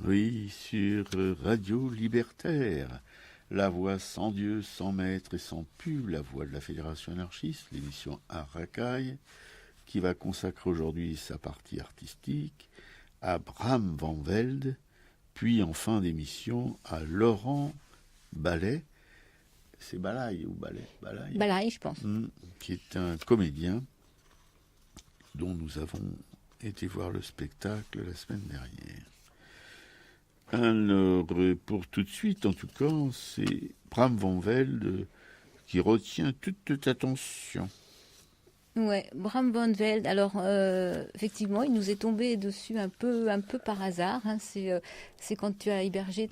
Oui, sur Radio Libertaire, la voix sans Dieu, sans maître et sans pub, la voix de la Fédération anarchiste, l'émission Arracaille, qui va consacrer aujourd'hui sa partie artistique à Bram Van Velde, puis en fin d'émission à Laurent Ballet. C'est Balaï ou Ballet Balaï, je pense. Qui est un comédien dont nous avons été voir le spectacle la semaine dernière. Alors, pour tout de suite, en tout cas, c'est Bram Van Velde qui retient toute notre attention. Ouais, Bram Van Velde. Alors, effectivement, il nous est tombé dessus un peu par hasard. Hein. C'est quand tu as hébergé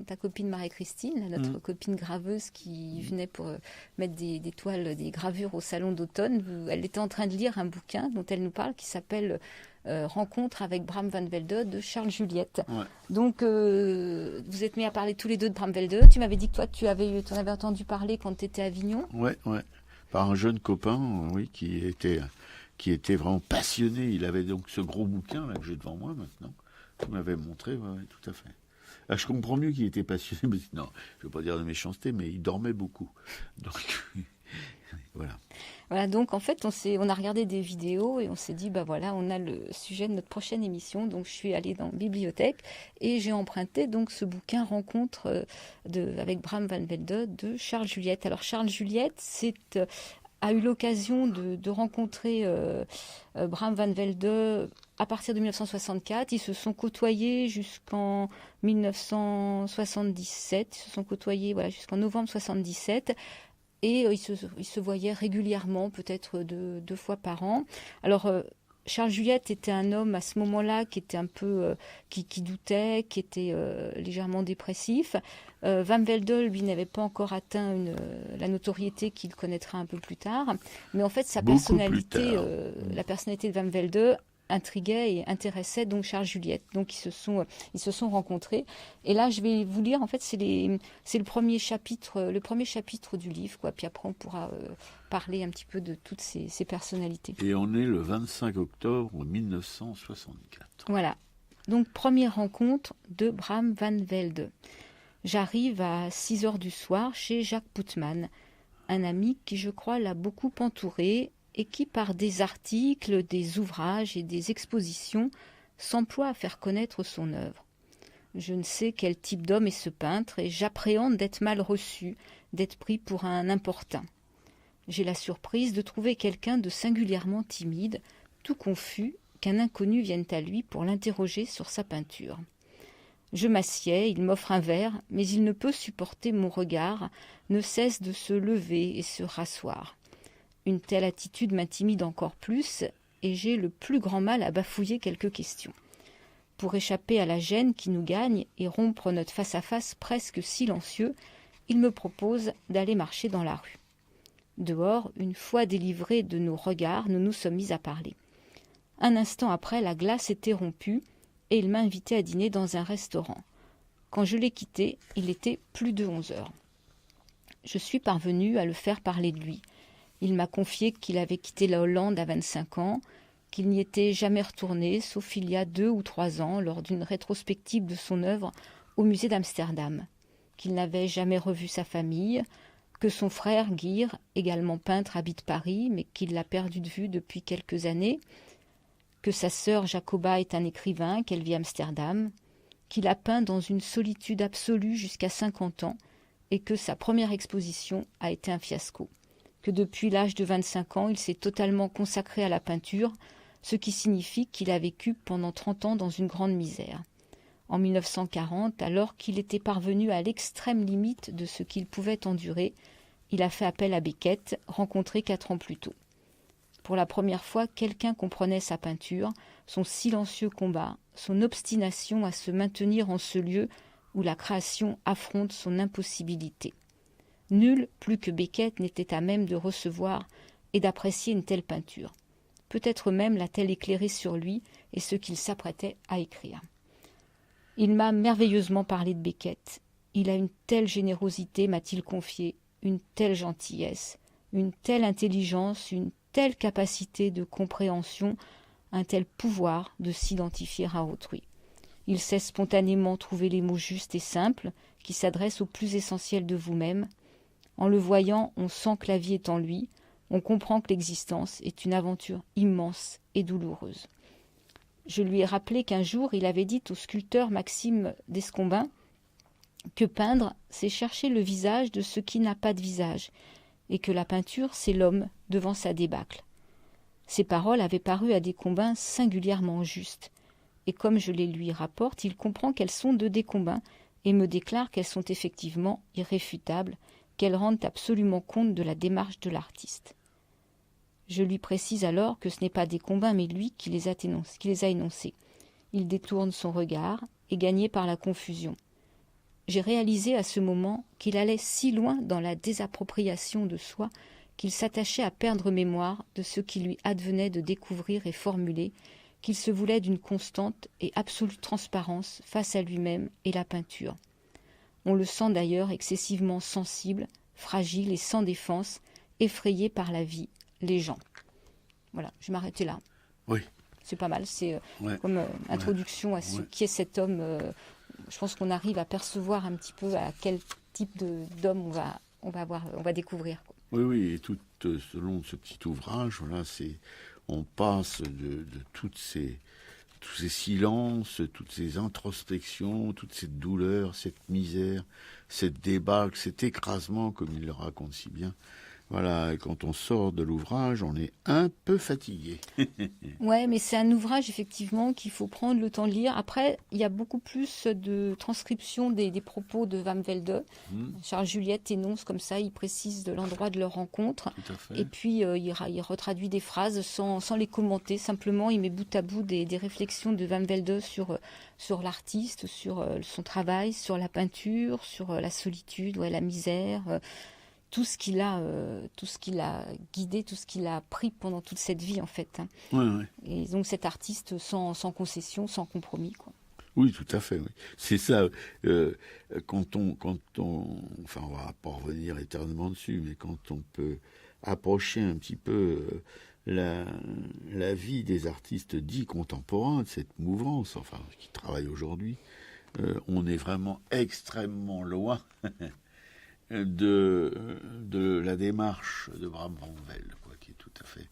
ta copine Marie-Christine, notre copine graveuse qui venait pour mettre des toiles, des gravures au salon d'automne. Elle était en train de lire un bouquin dont elle nous parle qui s'appelle Rencontre avec Bram Van Velde de Charles Juliette. Ouais. Donc, vous êtes mis à parler tous les deux de Bram Velde. Tu m'avais dit que toi, tu en avais entendu parler quand tu étais à Avignon. Ouais. Par un jeune copain, oui, qui était vraiment passionné. Il avait donc ce gros bouquin là que j'ai devant moi maintenant. Tu m'avais montré, ouais, tout à fait. Ah, je comprends mieux qu'il était passionné, mais non, je ne veux pas dire de méchanceté, mais il dormait beaucoup. Donc, voilà. Voilà, donc en fait, on a regardé des vidéos et on s'est dit, bah voilà, on a le sujet de notre prochaine émission. Donc je suis allée dans la bibliothèque et j'ai emprunté donc ce bouquin Rencontre avec Bram Van Velde de Charles Juliette. Alors Charles Juliette a eu l'occasion de rencontrer Bram Van Velde à partir de 1964. Ils se sont côtoyés jusqu'en 1977. Ils se sont côtoyés jusqu'en novembre 1977. Et ils se voyaient régulièrement, peut-être deux fois par an. Alors, Charles Juliette était un homme à ce moment-là qui était un peu, qui doutait, qui était légèrement dépressif. Van Velde, lui, n'avait pas encore atteint la notoriété qu'il connaîtra un peu plus tard. Mais en fait, la personnalité de Van Velde intriguait et intéressait donc Charles Juliette. Donc ils se sont rencontrés. Et là, je vais vous lire, en fait, c'est le premier chapitre du livre, quoi. Puis après, on pourra parler un petit peu de toutes ces personnalités. Et on est le 25 octobre 1964. Voilà. Donc, première rencontre de Bram Van Velde. J'arrive à 6h du soir chez Jacques Poutman, un ami qui, je crois, l'a beaucoup entouré et qui, par des articles, des ouvrages et des expositions, s'emploie à faire connaître son œuvre. Je ne sais quel type d'homme est ce peintre et j'appréhende d'être mal reçu, d'être pris pour un importun. J'ai la surprise de trouver quelqu'un de singulièrement timide, tout confus, qu'un inconnu vienne à lui pour l'interroger sur sa peinture. Je m'assieds, il m'offre un verre, mais il ne peut supporter mon regard, ne cesse de se lever et se rasseoir. Une telle attitude m'intimide encore plus et j'ai le plus grand mal à bafouiller quelques questions. Pour échapper à la gêne qui nous gagne et rompre notre face-à-face presque silencieux, il me propose d'aller marcher dans la rue. Dehors, une fois délivrés de nos regards, nous nous sommes mis à parler. Un instant après, la glace était rompue et il m'a invité à dîner dans un restaurant. Quand je l'ai quitté, il était plus de 11h. Je suis parvenue à le faire parler de lui. Il m'a confié qu'il avait quitté la Hollande à 25 ans, qu'il n'y était jamais retourné, sauf il y a 2 ou 3 ans, lors d'une rétrospective de son œuvre au musée d'Amsterdam, qu'il n'avait jamais revu sa famille, que son frère Geer, également peintre, habite Paris, mais qu'il l'a perdu de vue depuis quelques années, que sa sœur Jacoba est un écrivain, qu'elle vit à Amsterdam, qu'il a peint dans une solitude absolue jusqu'à 50 ans, et que sa première exposition a été un fiasco. Que depuis l'âge de 25 ans, il s'est totalement consacré à la peinture, ce qui signifie qu'il a vécu pendant 30 ans dans une grande misère. En 1940, alors qu'il était parvenu à l'extrême limite de ce qu'il pouvait endurer, il a fait appel à Beckett, rencontré 4 ans plus tôt. Pour la première fois, quelqu'un comprenait sa peinture, son silencieux combat, son obstination à se maintenir en ce lieu où la création affronte son impossibilité. Nul, plus que Beckett, n'était à même de recevoir et d'apprécier une telle peinture. Peut-être même l'a-t-elle éclairé sur lui et ce qu'il s'apprêtait à écrire. Il m'a merveilleusement parlé de Beckett. Il a une telle générosité, m'a-t-il confié, une telle gentillesse, une telle intelligence, une telle capacité de compréhension, un tel pouvoir de s'identifier à autrui. Il sait spontanément trouver les mots justes et simples qui s'adressent au plus essentiel de vous-même. En le voyant, on sent que la vie est en lui, on comprend que l'existence est une aventure immense et douloureuse. Je lui ai rappelé qu'un jour, il avait dit au sculpteur Maxime d'Escombin que peindre, c'est chercher le visage de ce qui n'a pas de visage, et que la peinture, c'est l'homme devant sa débâcle. Ces paroles avaient paru à Descombin singulièrement justes, et comme je les lui rapporte, il comprend qu'elles sont de Descombin, et me déclare qu'elles sont effectivement irréfutables, qu'elles rendent absolument compte de la démarche de l'artiste. Je lui précise alors que ce n'est pas Descombin, mais lui qui les a énoncées. Il détourne son regard, et gagné par la confusion. J'ai réalisé à ce moment qu'il allait si loin dans la désappropriation de soi qu'il s'attachait à perdre mémoire de ce qui lui advenait de découvrir et formuler, qu'il se voulait d'une constante et absolue transparence face à lui-même et la peinture. On le sent d'ailleurs excessivement sensible, fragile et sans défense, effrayé par la vie, les gens. Voilà, je vais m'arrêter là. Oui. C'est pas mal, c'est comme introduction à ce qui est cet homme. Je pense qu'on arrive à percevoir un petit peu à quel type d'homme on va découvrir, quoi. Oui, et tout selon ce petit ouvrage, voilà, on passe de tous ces silences, toutes ces introspections, toute cette douleur, cette misère, cette débâcle, cet écrasement, comme il le raconte si bien. Voilà, et quand on sort de l'ouvrage, on est un peu fatigué. Ouais, mais c'est un ouvrage, effectivement, qu'il faut prendre le temps de lire. Après, il y a beaucoup plus de transcription des propos de Van Velde. Charles Juliette énonce comme ça, il précise de l'endroit de leur rencontre. Tout à fait. Et puis, il retraduit des phrases sans les commenter. Simplement, il met bout à bout des réflexions de Van Velde sur l'artiste, sur son travail, sur la peinture, sur la solitude, la misère, tout ce qu'il a guidé, tout ce qu'il a appris pendant toute cette vie, en fait. Ouais. Et donc cet artiste sans concession, sans compromis, quoi. Oui, tout à fait. Oui. C'est ça. Quand on, enfin, on va pas revenir éternellement dessus, mais quand on peut approcher un petit peu la vie des artistes dits contemporains, de cette mouvance, enfin, qui travaillent aujourd'hui, on est vraiment extrêmement loin de la démarche de Bram Van Velde, qui est tout à fait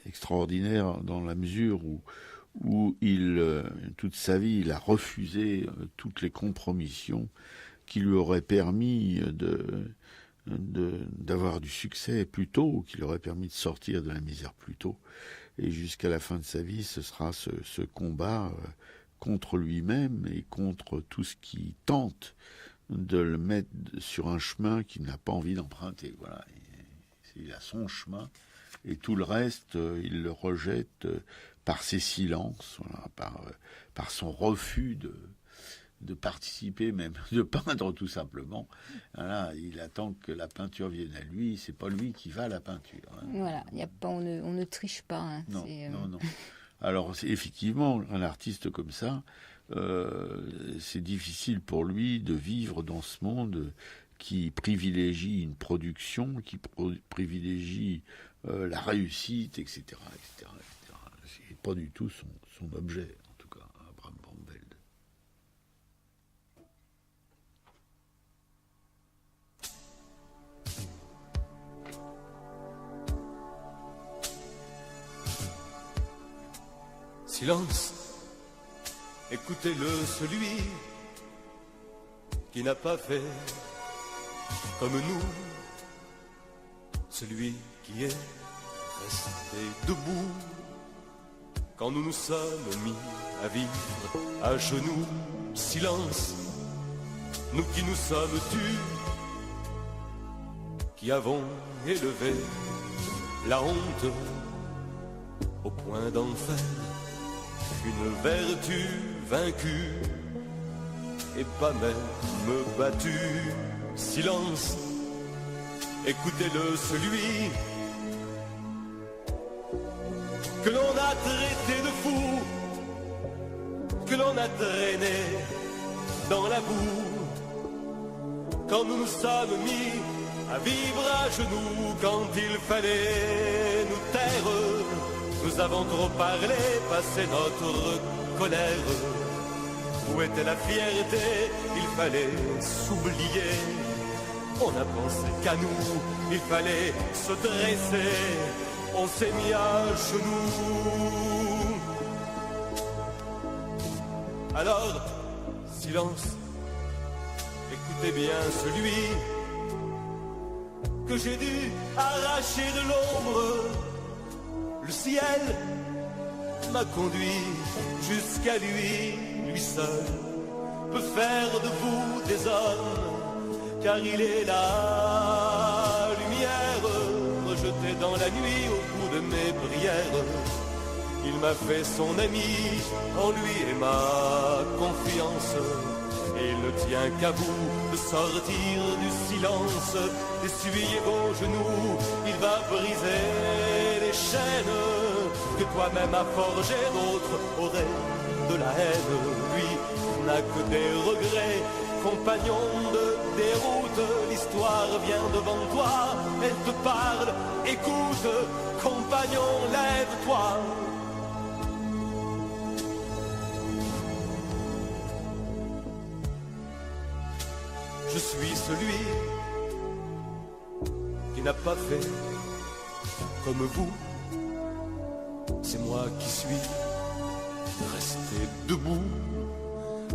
extraordinaire dans la mesure où toute sa vie, il a refusé toutes les compromissions qui lui auraient permis d'avoir du succès plus tôt, qui lui auraient permis de sortir de la misère plus tôt. Et jusqu'à la fin de sa vie, ce sera ce combat contre lui-même et contre tout ce qui tente de le mettre sur un chemin qu'il n'a pas envie d'emprunter. Voilà. Il a son chemin et tout le reste, il le rejette par ses silences, voilà, par son refus de participer, même de peindre tout simplement. Voilà, il attend que la peinture vienne à lui, c'est pas lui qui va à la peinture. Voilà, on ne triche pas. Non. Alors, effectivement, un artiste comme ça, c'est difficile pour lui de vivre dans ce monde qui privilégie une production, qui privilégie la réussite, etc. C'est pas du tout son objet, en tout cas, Bram Van Velde. Silence, écoutez-le, celui qui n'a pas fait comme nous, celui qui est resté debout quand nous nous sommes mis à vivre à genoux. Silence, nous qui nous sommes tus, qui avons élevé la honte au point d'en faire une vertu vaincue et pas même battue. Silence, écoutez-le, celui que l'on a traité de fou, que l'on a traîné dans la boue, quand nous nous sommes mis à vivre à genoux, quand il fallait nous taire. Nous avons trop parlé, passé notre colère. Où était la fierté? Il fallait s'oublier. On a pensé qu'à nous, il fallait se dresser. On s'est mis à genoux. Alors, silence, écoutez bien celui que j'ai dû arracher de l'ombre. Le ciel m'a conduit jusqu'à lui, lui seul peut faire de vous des hommes, car il est la lumière rejetée dans la nuit au bout de mes prières. Il m'a fait son ami, en lui est ma confiance. Et il ne tient qu'à vous de sortir du silence, d'essuyer vos genoux. Il va briser les chaînes que toi-même as forgées. D'autres auraient de la haine. Lui n'a que des regrets, compagnon de déroute. L'histoire vient devant toi, elle te parle, écoute. Compagnon, lève-toi. Je suis celui qui n'a pas fait comme vous. C'est moi qui suis resté debout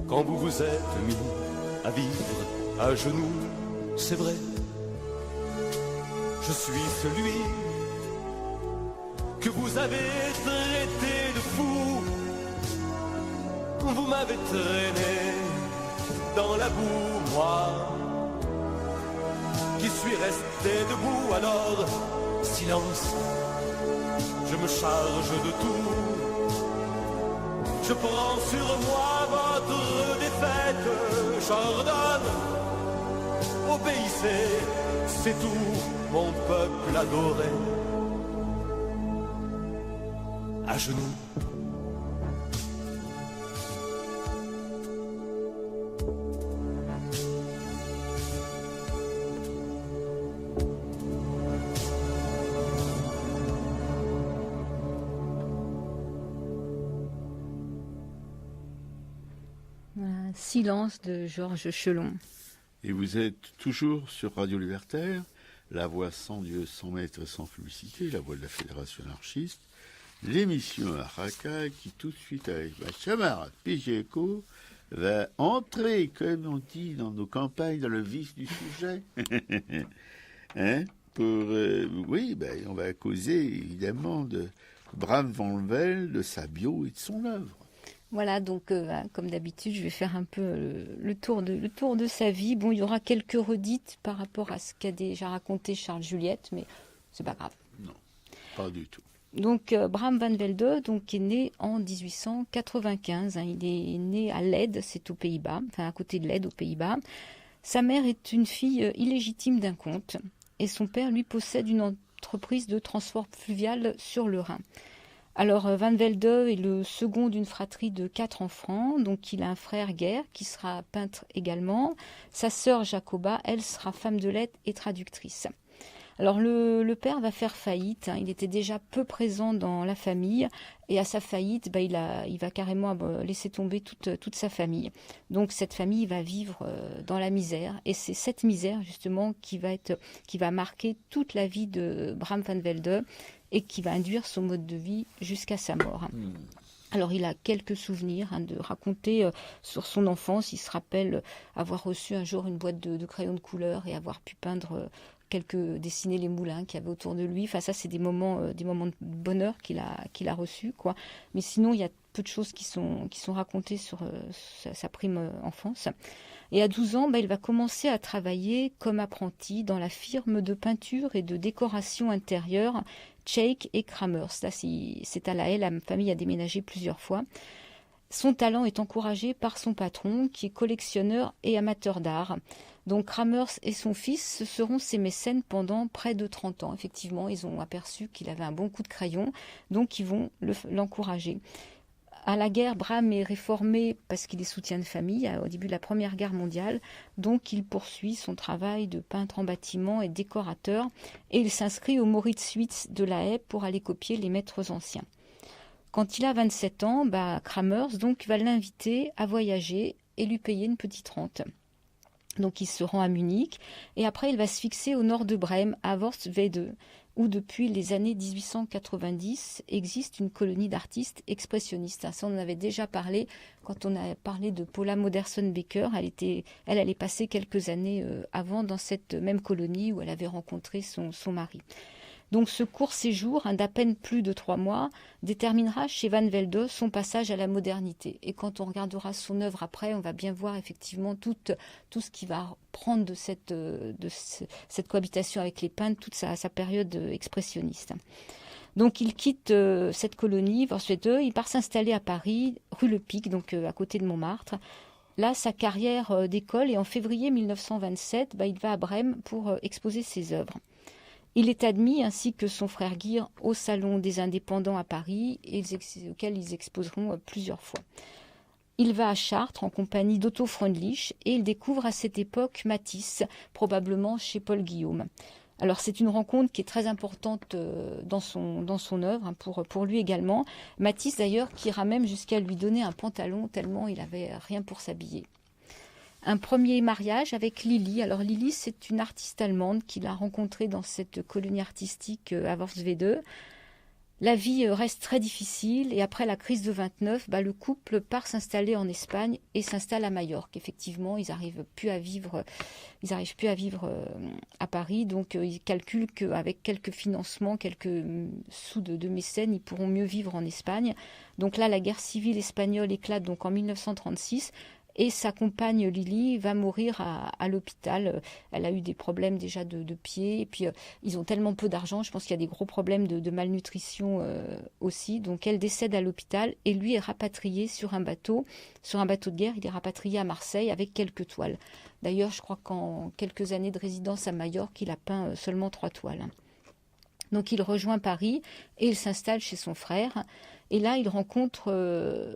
quand vous vous êtes mis à vivre à genoux. C'est vrai, je suis celui que vous avez traité de fou. Vous m'avez traîné dans la boue, moi qui suis resté debout. Alors, silence, je me charge de tout. Je prends sur moi votre défaite. J'ordonne, obéissez, c'est tout, mon peuple adoré. À genoux. Silence de Georges Chelon. Et vous êtes toujours sur Radio Libertaire, la voix sans Dieu, sans maître et sans publicité, la voix de la Fédération anarchiste, l'émission à Racaille qui tout de suite avec ma camarade Pigeco va entrer, comme on dit dans nos campagnes, dans le vif du sujet. Hein? On va causer évidemment de Bram van Velde, de sa bio et de son œuvre. Voilà, donc comme d'habitude, je vais faire un peu le tour de sa vie. Bon, il y aura quelques redites par rapport à ce qu'a déjà raconté Charles Juliette, mais c'est pas grave. Non, pas du tout. Donc Bram van Velde est né en 1895. Il est né à Leyde, c'est aux Pays-Bas, enfin à côté de Leyde aux Pays-Bas. Sa mère est une fille illégitime d'un comte et son père lui possède une entreprise de transport fluvial sur le Rhin. Alors, Van Velde est le second d'une fratrie de 4 enfants. Donc, il a un frère Gert, qui sera peintre également. Sa sœur Jacoba, elle, sera femme de lettres et traductrice. Alors, le père va faire faillite. Il était déjà peu présent dans la famille. Et à sa faillite, il va carrément laisser tomber toute sa famille. Donc, cette famille va vivre dans la misère. Et c'est cette misère, justement, qui va marquer toute la vie de Bram van Velde et qui va induire son mode de vie jusqu'à sa mort. Alors, il a quelques souvenirs de raconter sur son enfance. Il se rappelle avoir reçu un jour une boîte de crayons de couleur et avoir pu peindre dessiner les moulins qu'il y avait autour de lui. Enfin, ça, c'est des moments de bonheur qu'il a reçus, quoi. Mais sinon, il y a peu de choses qui sont racontées sur sa prime enfance. Et à 12 ans, il va commencer à travailler comme apprenti dans la firme de peinture et de décoration intérieure Cheik et Kramers. Là, c'est à La Haye, la famille a déménagé plusieurs fois. Son talent est encouragé par son patron, qui est collectionneur et amateur d'art. Donc Kramers et son fils, ce seront ses mécènes pendant près de 30 ans. Effectivement, ils ont aperçu qu'il avait un bon coup de crayon, donc ils vont l'encourager. À la guerre, Bram est réformé parce qu'il est soutien de famille au début de la Première Guerre mondiale. Donc, il poursuit son travail de peintre en bâtiment et décorateur. Et il s'inscrit au Mauritshuis de La Haye pour aller copier les maîtres anciens. Quand il a 27 ans, Kramers donc, va l'inviter à voyager et lui payer une petite rente. Donc il se rend à Munich et après il va se fixer au nord de Brême, à Worpswede, où depuis les années 1890 existe une colonie d'artistes expressionnistes. Ça, on en avait déjà parlé quand on a parlé de Paula Modersohn-Becker. Elle allait passer quelques années avant dans cette même colonie où elle avait rencontré son mari. Donc ce court séjour, d'à peine plus de 3 mois, déterminera chez Van Velde son passage à la modernité. Et quand on regardera son œuvre après, on va bien voir effectivement tout ce qu'il va prendre de cette cohabitation avec les peintres, toute sa période expressionniste. Donc il quitte cette colonie, il part s'installer à Paris, rue Le Pic, donc à côté de Montmartre. Là, sa carrière décolle et en février 1927, il va à Brême pour exposer ses œuvres. Il est admis, ainsi que son frère Guy, au Salon des Indépendants à Paris, auquel ils exposeront plusieurs fois. Il va à Chartres en compagnie d'Otto Freundlich et il découvre à cette époque Matisse, probablement chez Paul Guillaume. Alors c'est une rencontre qui est très importante dans son œuvre, pour lui également. Matisse d'ailleurs qui ira même jusqu'à lui donner un pantalon tellement il n'avait rien pour s'habiller. Un premier mariage avec Lili. Alors Lili, c'est une artiste allemande qu'il a rencontrée dans cette colonie artistique à Worpswede. La vie reste très difficile et après la crise de 29, le couple part s'installer en Espagne et s'installe à Majorque. Effectivement, ils n'arrivent plus à vivre à Paris, donc ils calculent qu'avec quelques financements, quelques sous de mécènes, ils pourront mieux vivre en Espagne. Donc là, la guerre civile espagnole éclate donc en 1936. Et sa compagne Lili va mourir à l'hôpital. Elle a eu des problèmes déjà de pied. Et puis, ils ont tellement peu d'argent. Je pense qu'il y a des gros problèmes de malnutrition aussi. Donc, elle décède à l'hôpital et lui est rapatrié sur un bateau de guerre. Il est rapatrié à Marseille avec quelques toiles. D'ailleurs, je crois qu'en quelques années de résidence à Majorque, il a peint seulement 3 toiles. Donc, il rejoint Paris et il s'installe chez son frère. Et là, il rencontre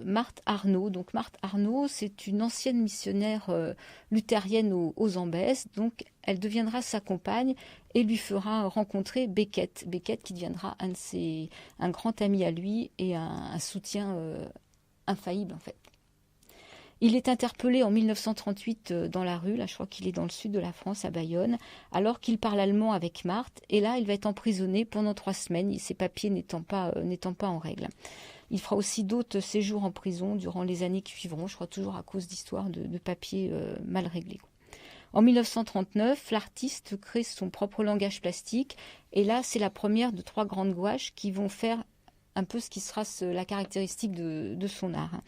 Marthe Arnaud. Donc, Marthe Arnaud, c'est une ancienne missionnaire luthérienne aux Zambèzes. Donc, elle deviendra sa compagne et lui fera rencontrer Beckett. Beckett qui deviendra un grand ami à lui et un soutien infaillible, en fait. Il est interpellé en 1938 dans la rue, là je crois qu'il est dans le sud de la France, à Bayonne, alors qu'il parle allemand avec Marthe. Et là, il va être emprisonné pendant 3 semaines, ses papiers n'étant pas en règle. Il fera aussi d'autres séjours en prison durant les années qui suivront, je crois toujours à cause d'histoires de papiers mal réglés. En 1939, l'artiste crée son propre langage plastique. Et là, c'est la première de 3 grandes gouaches qui vont faire un peu ce qui sera la caractéristique de son art.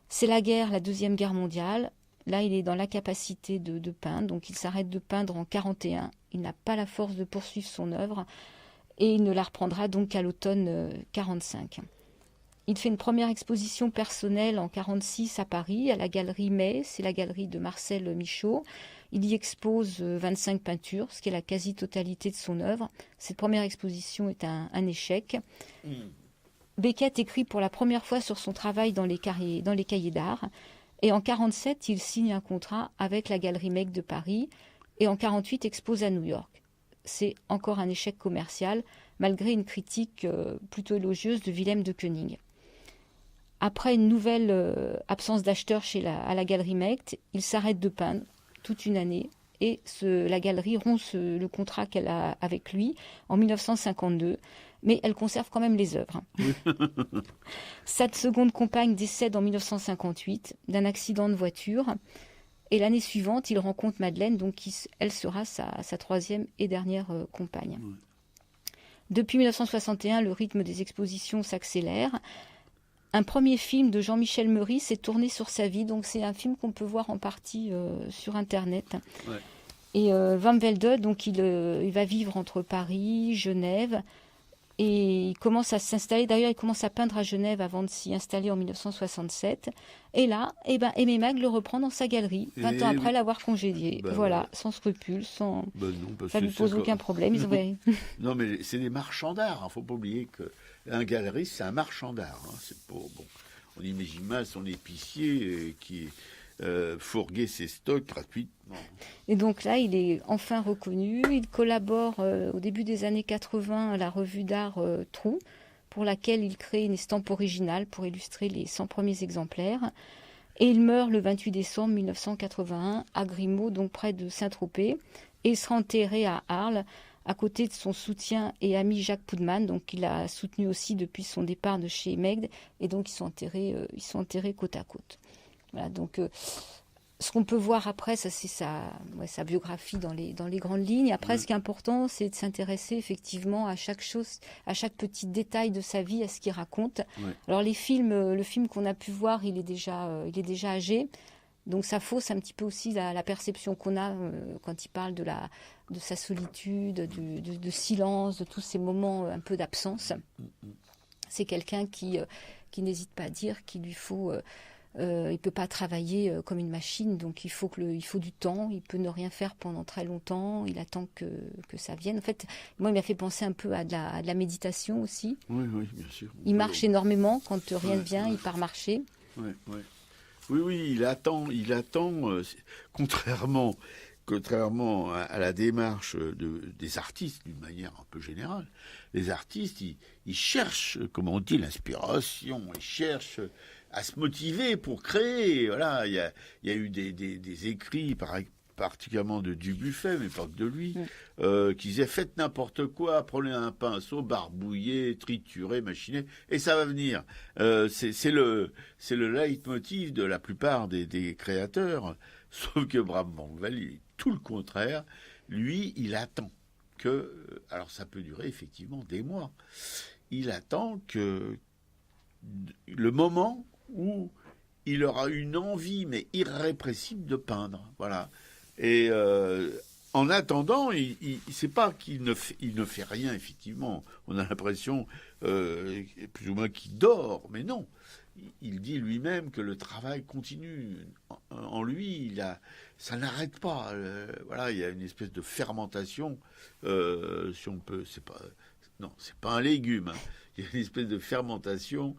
C'est la Deuxième Guerre mondiale. Là, il est dans l'incapacité de peindre, donc il s'arrête de peindre en 1941. Il n'a pas la force de poursuivre son œuvre et il ne la reprendra donc qu'à l'automne 1945. Il fait une première exposition personnelle en 1946 à Paris, à la galerie May, c'est la galerie de Marcel Michaud. Il y expose 25 peintures, ce qui est la quasi-totalité de son œuvre. Cette première exposition est un échec. Beckett écrit pour la première fois sur son travail dans les cahiers d'art. Et en 1947, il signe un contrat avec la Galerie Meck de Paris. Et en 1948, expose à New York. C'est encore un échec commercial, malgré une critique plutôt élogieuse de Wilhelm de Koenig. Après une nouvelle absence d'acheteurs à la Galerie Meck, il s'arrête de peindre toute une année. Et la galerie rompt le contrat qu'elle a avec lui en 1952. Mais elle conserve quand même les œuvres. Sa seconde compagne décède en 1958 d'un accident de voiture. Et l'année suivante, il rencontre Madeleine, donc elle sera sa 3e et dernière compagne. Depuis 1961, le rythme des expositions s'accélère. Un premier film de Jean-Michel Meury s'est tourné sur sa vie, donc c'est un film qu'on peut voir en partie sur Internet. Ouais. Et Van Velde, donc il va vivre entre Paris, Genève. Et il commence à s'installer, d'ailleurs il commence à peindre à Genève avant de s'y installer en 1967. Et là, Aimé Mag le reprend dans sa galerie, 20 ans après l'avoir congédié. Voilà, sans scrupules, ça ne lui pose aucun problème. Non, mais c'est des marchands d'art, il ne faut pas oublier qu'un galeriste, c'est un marchand d'art. C'est pas, on imagine mal son épicier qui fourguer ses stocks gratuitement. Et donc là, il est enfin reconnu. Il collabore au début des années 80 à la revue d'art Trou pour laquelle il crée une estampe originale pour illustrer les 100 premiers exemplaires. Et il meurt le 28 décembre 1981 à Grimaud, donc près de Saint-Tropez. Et il sera enterré à Arles, à côté de son soutien et ami Jacques Poudman, donc il a soutenu aussi depuis son départ de chez Megd. Et donc ils sont enterrés côte à côte. Voilà, donc ce qu'on peut voir après, ça c'est sa biographie dans les grandes lignes. Après, ce qui est important, c'est de s'intéresser effectivement à chaque chose, à chaque petit détail de sa vie, à ce qu'il raconte. Ouais. Alors le film qu'on a pu voir, il est déjà âgé. Donc ça fausse un petit peu aussi la perception qu'on a quand il parle de sa solitude, de silence, de tous ces moments un peu d'absence. C'est quelqu'un qui n'hésite pas à dire qu'il lui faut... il peut pas travailler comme une machine, donc il faut du temps. Il peut ne rien faire pendant très longtemps. Il attend que ça vienne. En fait, moi, il m'a fait penser un peu à de la méditation aussi. Oui, bien sûr. Il marche énormément. Quand rien ne vient, il part marcher. Ouais. Oui, il attend. Contrairement à la démarche des artistes, d'une manière un peu générale, les artistes, ils cherchent, comme on dit, l'inspiration. Ils cherchent à se motiver pour créer. Voilà, il y a eu des écrits, particulièrement de Dubuffet, mais pas que de lui, qui disaient faites n'importe quoi, prenez un pinceau, barbouillez, triturez, machinez, et ça va venir. C'est le leitmotiv de la plupart des créateurs, sauf que Bram Van Velde, il est tout le contraire. Lui, il attend que, alors ça peut durer effectivement des mois, il attend que le moment où il aura une envie, mais irrépressible, de peindre. Voilà. Et en attendant, c'est pas qu'il ne fait rien, effectivement. On a l'impression, plus ou moins, qu'il dort, mais non. Il dit lui-même que le travail continue. En lui, ça n'arrête pas. Voilà, il y a une espèce de fermentation, si on peut. C'est pas un légume. Hein. Il y a une espèce de fermentation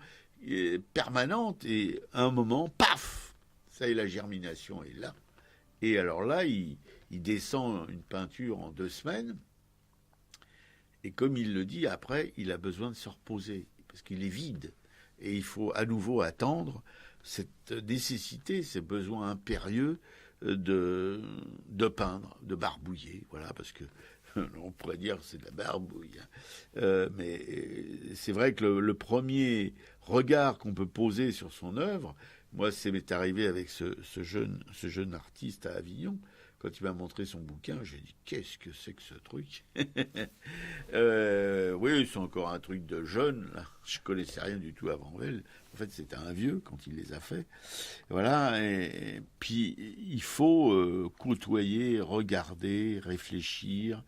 permanente, et à un moment, paf, ça y est, la germination est là. Et alors là, il descend une peinture en 2 semaines, et comme il le dit, après, il a besoin de se reposer, parce qu'il est vide, et il faut à nouveau attendre cette nécessité, ce besoin impérieux de peindre, de barbouiller, voilà, parce que on pourrait dire que c'est de la barbouille. Mais c'est vrai que le premier regard qu'on peut poser sur son œuvre, moi, ça m'est arrivé avec ce jeune artiste à Avignon. Quand il m'a montré son bouquin, j'ai dit, qu'est-ce que c'est que ce truc? Oui, c'est encore un truc de jeune. Là. Je connaissais rien du tout avant elle. En fait, c'était un vieux quand il les a fait. Voilà. Et puis, il faut côtoyer, regarder, réfléchir,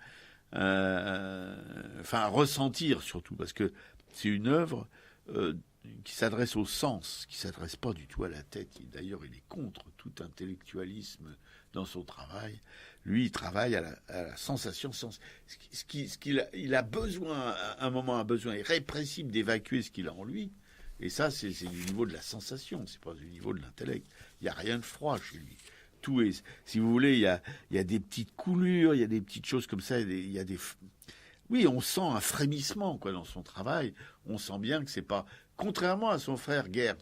ressentir surtout, parce que c'est une œuvre qui s'adresse au sens, qui s'adresse pas du tout à la tête. Et d'ailleurs, il est contre tout intellectualisme dans son travail. Lui, il travaille à la sensation, il a besoin, à un moment, un besoin irrépressible d'évacuer ce qu'il a en lui. Et ça, c'est du niveau de la sensation, c'est pas du niveau de l'intellect. Il n'y a rien de froid chez lui. Tout est, si vous voulez, il y a des petites coulures, il y a des petites choses comme ça, il y a des... Oui, on sent un frémissement quoi dans son travail. On sent bien que c'est pas, contrairement à son frère Gert,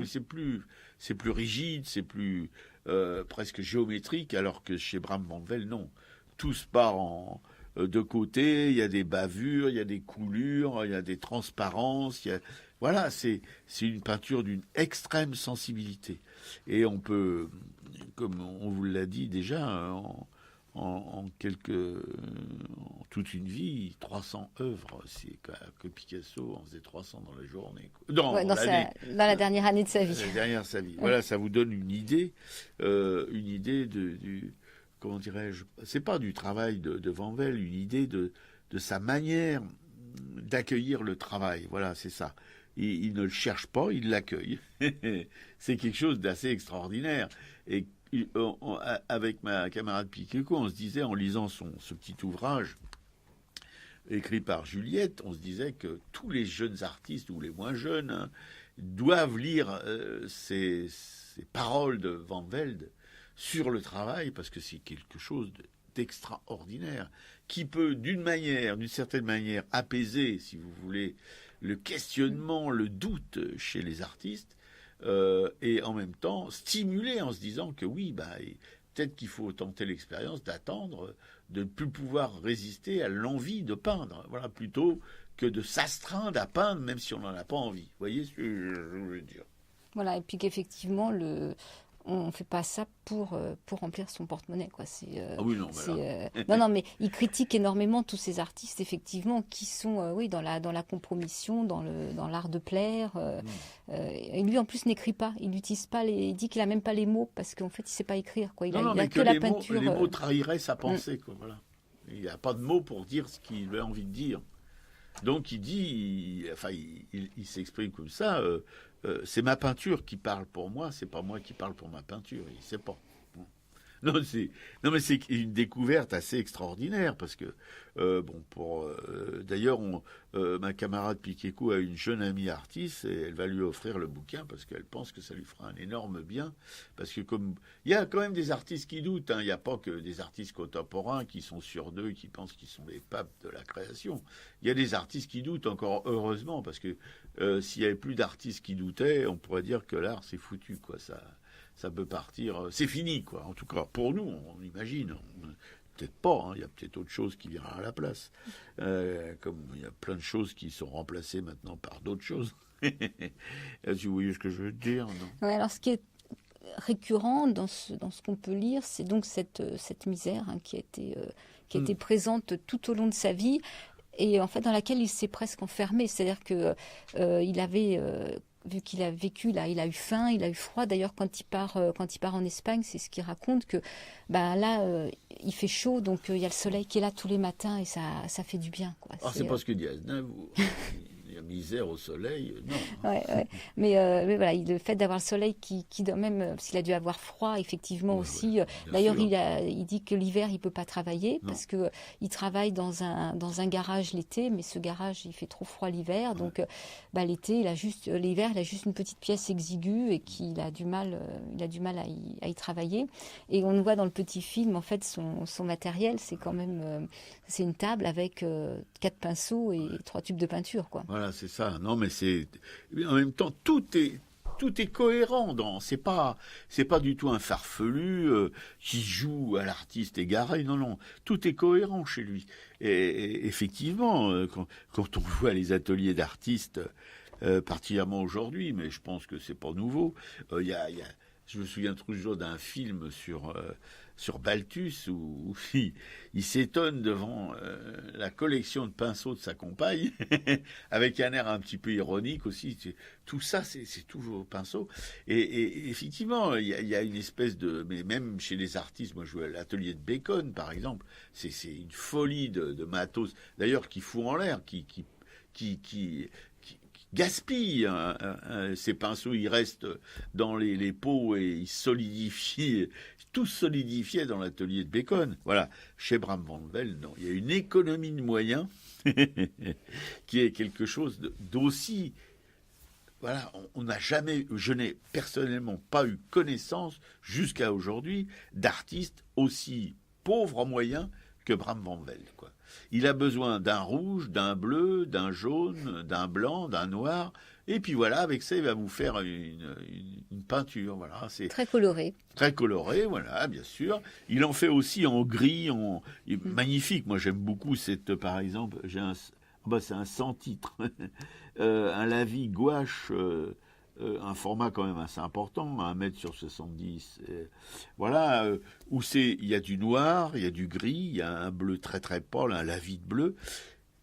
c'est plus rigide, c'est plus presque géométrique, alors que chez Bram Van Velde, non, tout se part de côté. Il y a des bavures, il y a des coulures, il y a des transparences. Voilà, c'est une peinture d'une extrême sensibilité. Et on peut, comme on vous l'a dit déjà, en toute une vie, 300 œuvres. C'est que Picasso en faisait 300 dans la journée. Dans la dernière année de sa vie. La dernière de sa vie. Voilà, ça vous donne une idée du comment dirais-je, c'est pas du travail de Van Velde, une idée de sa manière d'accueillir le travail. Voilà, c'est ça. Il ne le cherche pas, il l'accueille. C'est quelque chose d'assez extraordinaire. Et avec ma camarade Piqueco, on se disait, en lisant ce petit ouvrage écrit par Juliette, on se disait que tous les jeunes artistes, ou les moins jeunes, doivent lire ces paroles de Van Velde sur le travail, parce que c'est quelque chose d'extraordinaire, qui peut, d'une certaine manière, apaiser, si vous voulez, le questionnement, le doute chez les artistes, et en même temps stimuler en se disant que oui, peut-être qu'il faut tenter l'expérience d'attendre, de ne plus pouvoir résister à l'envie de peindre, voilà, plutôt que de s'astreindre à peindre même si on n'en a pas envie. Vous voyez ce que je veux dire? Voilà, et puis qu'effectivement, on ne fait pas ça pour remplir son porte-monnaie, quoi. Ah oui, non, non, mais il critique énormément tous ces artistes, effectivement, qui sont, oui, dans la compromission, dans l'art de plaire. Et lui, en plus, n'écrit pas. Il n'utilise pas il dit qu'il a même pas les mots parce qu'en fait, il sait pas écrire, quoi. Il a que la peinture. Les mots trahiraient sa pensée, quoi. Voilà. Il n'y a pas de mots pour dire ce qu'il a envie de dire. Donc il dit, il s'exprime comme ça. C'est ma peinture qui parle pour moi, c'est pas moi qui parle pour ma peinture. Il sait pas. Non, mais c'est une découverte assez extraordinaire parce que d'ailleurs, ma camarade Piquécou a une jeune amie artiste et elle va lui offrir le bouquin parce qu'elle pense que ça lui fera un énorme bien. Parce que comme il y a quand même des artistes qui doutent, il n'y a pas que des artistes contemporains qui sont sûrs d'eux, qui pensent qu'ils sont les papes de la création. Il y a des artistes qui doutent, encore heureusement, parce que s'il y avait plus d'artistes qui doutaient, on pourrait dire que l'art c'est foutu, quoi. Ça peut partir, c'est fini, quoi. En tout cas, pour nous, on imagine. Peut-être pas, il y a peut-être autre chose qui viendra à la place. Comme il y a plein de choses qui sont remplacées maintenant par d'autres choses. Est-ce que vous voyez ce que je veux dire, non? Ouais, alors ce qui est récurrent dans ce qu'on peut lire, c'est donc cette misère qui a été présente tout au long de sa vie et en fait dans laquelle il s'est presque enfermé. C'est-à-dire que il avait vu qu'il a vécu là, il a eu faim, il a eu froid. D'ailleurs, quand il part en Espagne, c'est ce qu'il raconte que il fait chaud, donc il y a le soleil qui est là tous les matins et ça fait du bien, quoi. C'est pas ce que dit Aznavour. La misère au soleil, non. Ouais. Mais voilà, le fait d'avoir le soleil qui doit même, s'il a dû avoir froid, effectivement aussi. D'ailleurs, il dit que l'hiver, il peut pas travailler parce que il travaille dans un garage l'été, mais ce garage, il fait trop froid l'hiver, donc l'été, l'hiver, il a juste une petite pièce exiguë et qu'il a du mal, à y travailler. Et on voit dans le petit film, en fait, son matériel, c'est quand même, c'est une table avec 4 pinceaux et 3 tubes de peinture, quoi. Voilà, c'est ça. Non, mais en même temps, tout est cohérent. C'est pas du tout un farfelu qui joue à l'artiste égaré. Non, tout est cohérent chez lui. Et effectivement, quand on voit les ateliers d'artistes, particulièrement aujourd'hui, mais je pense que c'est pas nouveau. Je me souviens toujours d'un film sur Balthus où il s'étonne devant la collection de pinceaux de sa compagne, avec un air un petit peu ironique aussi. Tout ça, c'est tous vos pinceaux. Et effectivement, il y a une espèce de... Mais même chez les artistes, moi je vois l'atelier de Bacon, par exemple, c'est une folie de matos, d'ailleurs, qui fout en l'air, qui gaspille ces pinceaux, ils restent dans les pots et ils solidifient, tous solidifiés dans l'atelier de Bacon. Voilà. Chez Bram Van Velde, non, il y a une économie de moyens qui est quelque chose d'aussi... Voilà, je n'ai personnellement pas eu connaissance jusqu'à aujourd'hui d'artistes aussi pauvres en moyens que Bram Van Velde, quoi. Il a besoin d'un rouge, d'un bleu, d'un jaune, d'un blanc, d'un noir. Et puis voilà, avec ça, il va vous faire une peinture. Voilà, c'est très coloré. Très coloré, voilà, bien sûr. Il en fait aussi en gris, magnifique. Moi, j'aime beaucoup par exemple, c'est un sans-titre, un lavis gouache. Un format quand même assez important, 1 m/70. Voilà, où il y a du noir, il y a du gris, il y a un bleu très très pâle, un lavis de bleu.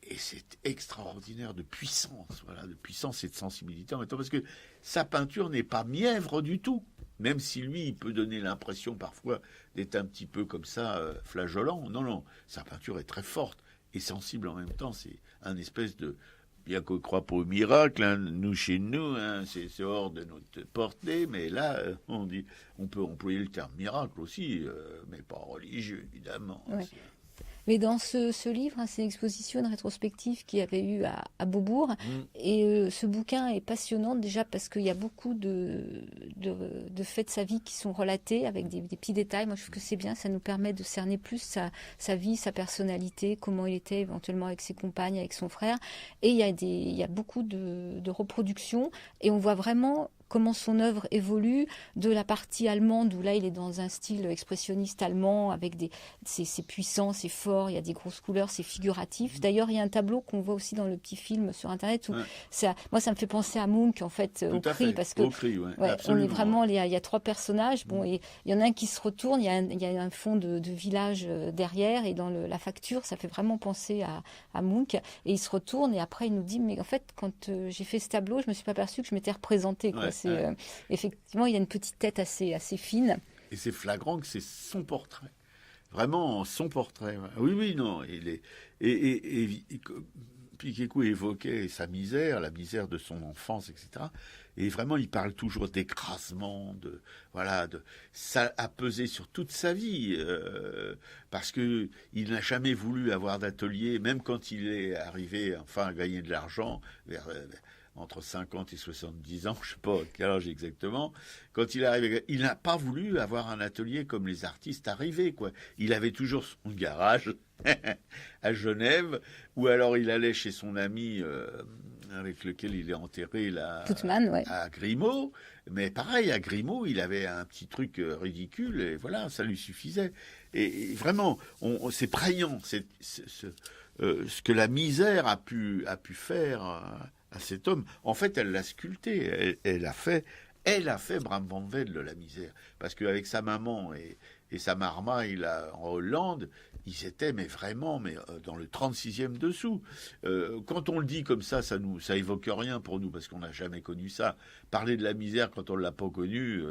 Et c'est extraordinaire de puissance, voilà, de puissance et de sensibilité en même temps, parce que sa peinture n'est pas mièvre du tout. Même si lui, il peut donner l'impression parfois d'être un petit peu comme ça, flageolant. Non, sa peinture est très forte et sensible en même temps. C'est un espèce de... Bien qu'on ne croit pas au miracle, nous chez nous, c'est hors de notre portée, mais là, on peut employer le terme miracle aussi, mais pas religieux, évidemment. Ouais. Mais dans ce livre, c'est une exposition, une rétrospective qu'il y avait eu à Beaubourg. Et ce bouquin est passionnant déjà parce qu'il y a beaucoup de faits de sa vie qui sont relatés avec des petits détails. Moi, je trouve que c'est bien, ça nous permet de cerner plus sa vie, sa personnalité, comment il était éventuellement avec ses compagnes, avec son frère. Et il y a beaucoup de reproductions et on voit vraiment comment son œuvre évolue de la partie allemande où là il est dans un style expressionniste allemand avec c'est puissant, c'est fort, il y a des grosses couleurs, c'est figuratif. D'ailleurs il y a un tableau qu'on voit aussi dans le petit film sur internet où moi ça me fait penser à Munch en fait au cri parce que on est vraiment il y a 3 personnages et il y en a un qui se retourne, il y a un fond de village derrière et dans la facture ça fait vraiment penser à Munch et il se retourne et après il nous dit mais en fait quand j'ai fait ce tableau je me suis pas aperçu que je m'étais représenté quoi. Effectivement, il y a une petite tête assez fine. Et c'est flagrant que c'est son portrait. Vraiment, son portrait. Oui, non. Et Piquet-Coué évoquait sa misère, la misère de son enfance, etc. Et vraiment, il parle toujours d'écrasement, ça a pesé sur toute sa vie, parce que il n'a jamais voulu avoir d'atelier, même quand il est arrivé enfin à gagner de l'argent, entre 50 et 70 ans, je ne sais pas quel âge exactement, quand il est arrivé, il n'a pas voulu avoir un atelier comme les artistes arrivés, quoi. Il avait toujours son garage à Genève, ou alors il allait chez son ami avec lequel il est enterré là, à Grimaud. Mais pareil, à Grimaud, il avait un petit truc ridicule, et voilà, ça lui suffisait. Et vraiment, c'est prégnant, ce que la misère a pu faire à cet homme. En fait, elle l'a sculpté. Elle a fait Bram van Velde, la misère. Parce qu'avec sa maman et sa marmaille là, en Hollande, ils étaient vraiment dans le 36e dessous. Quand on le dit comme ça évoque rien pour nous, parce qu'on n'a jamais connu ça. Parler de la misère quand on ne l'a pas connu,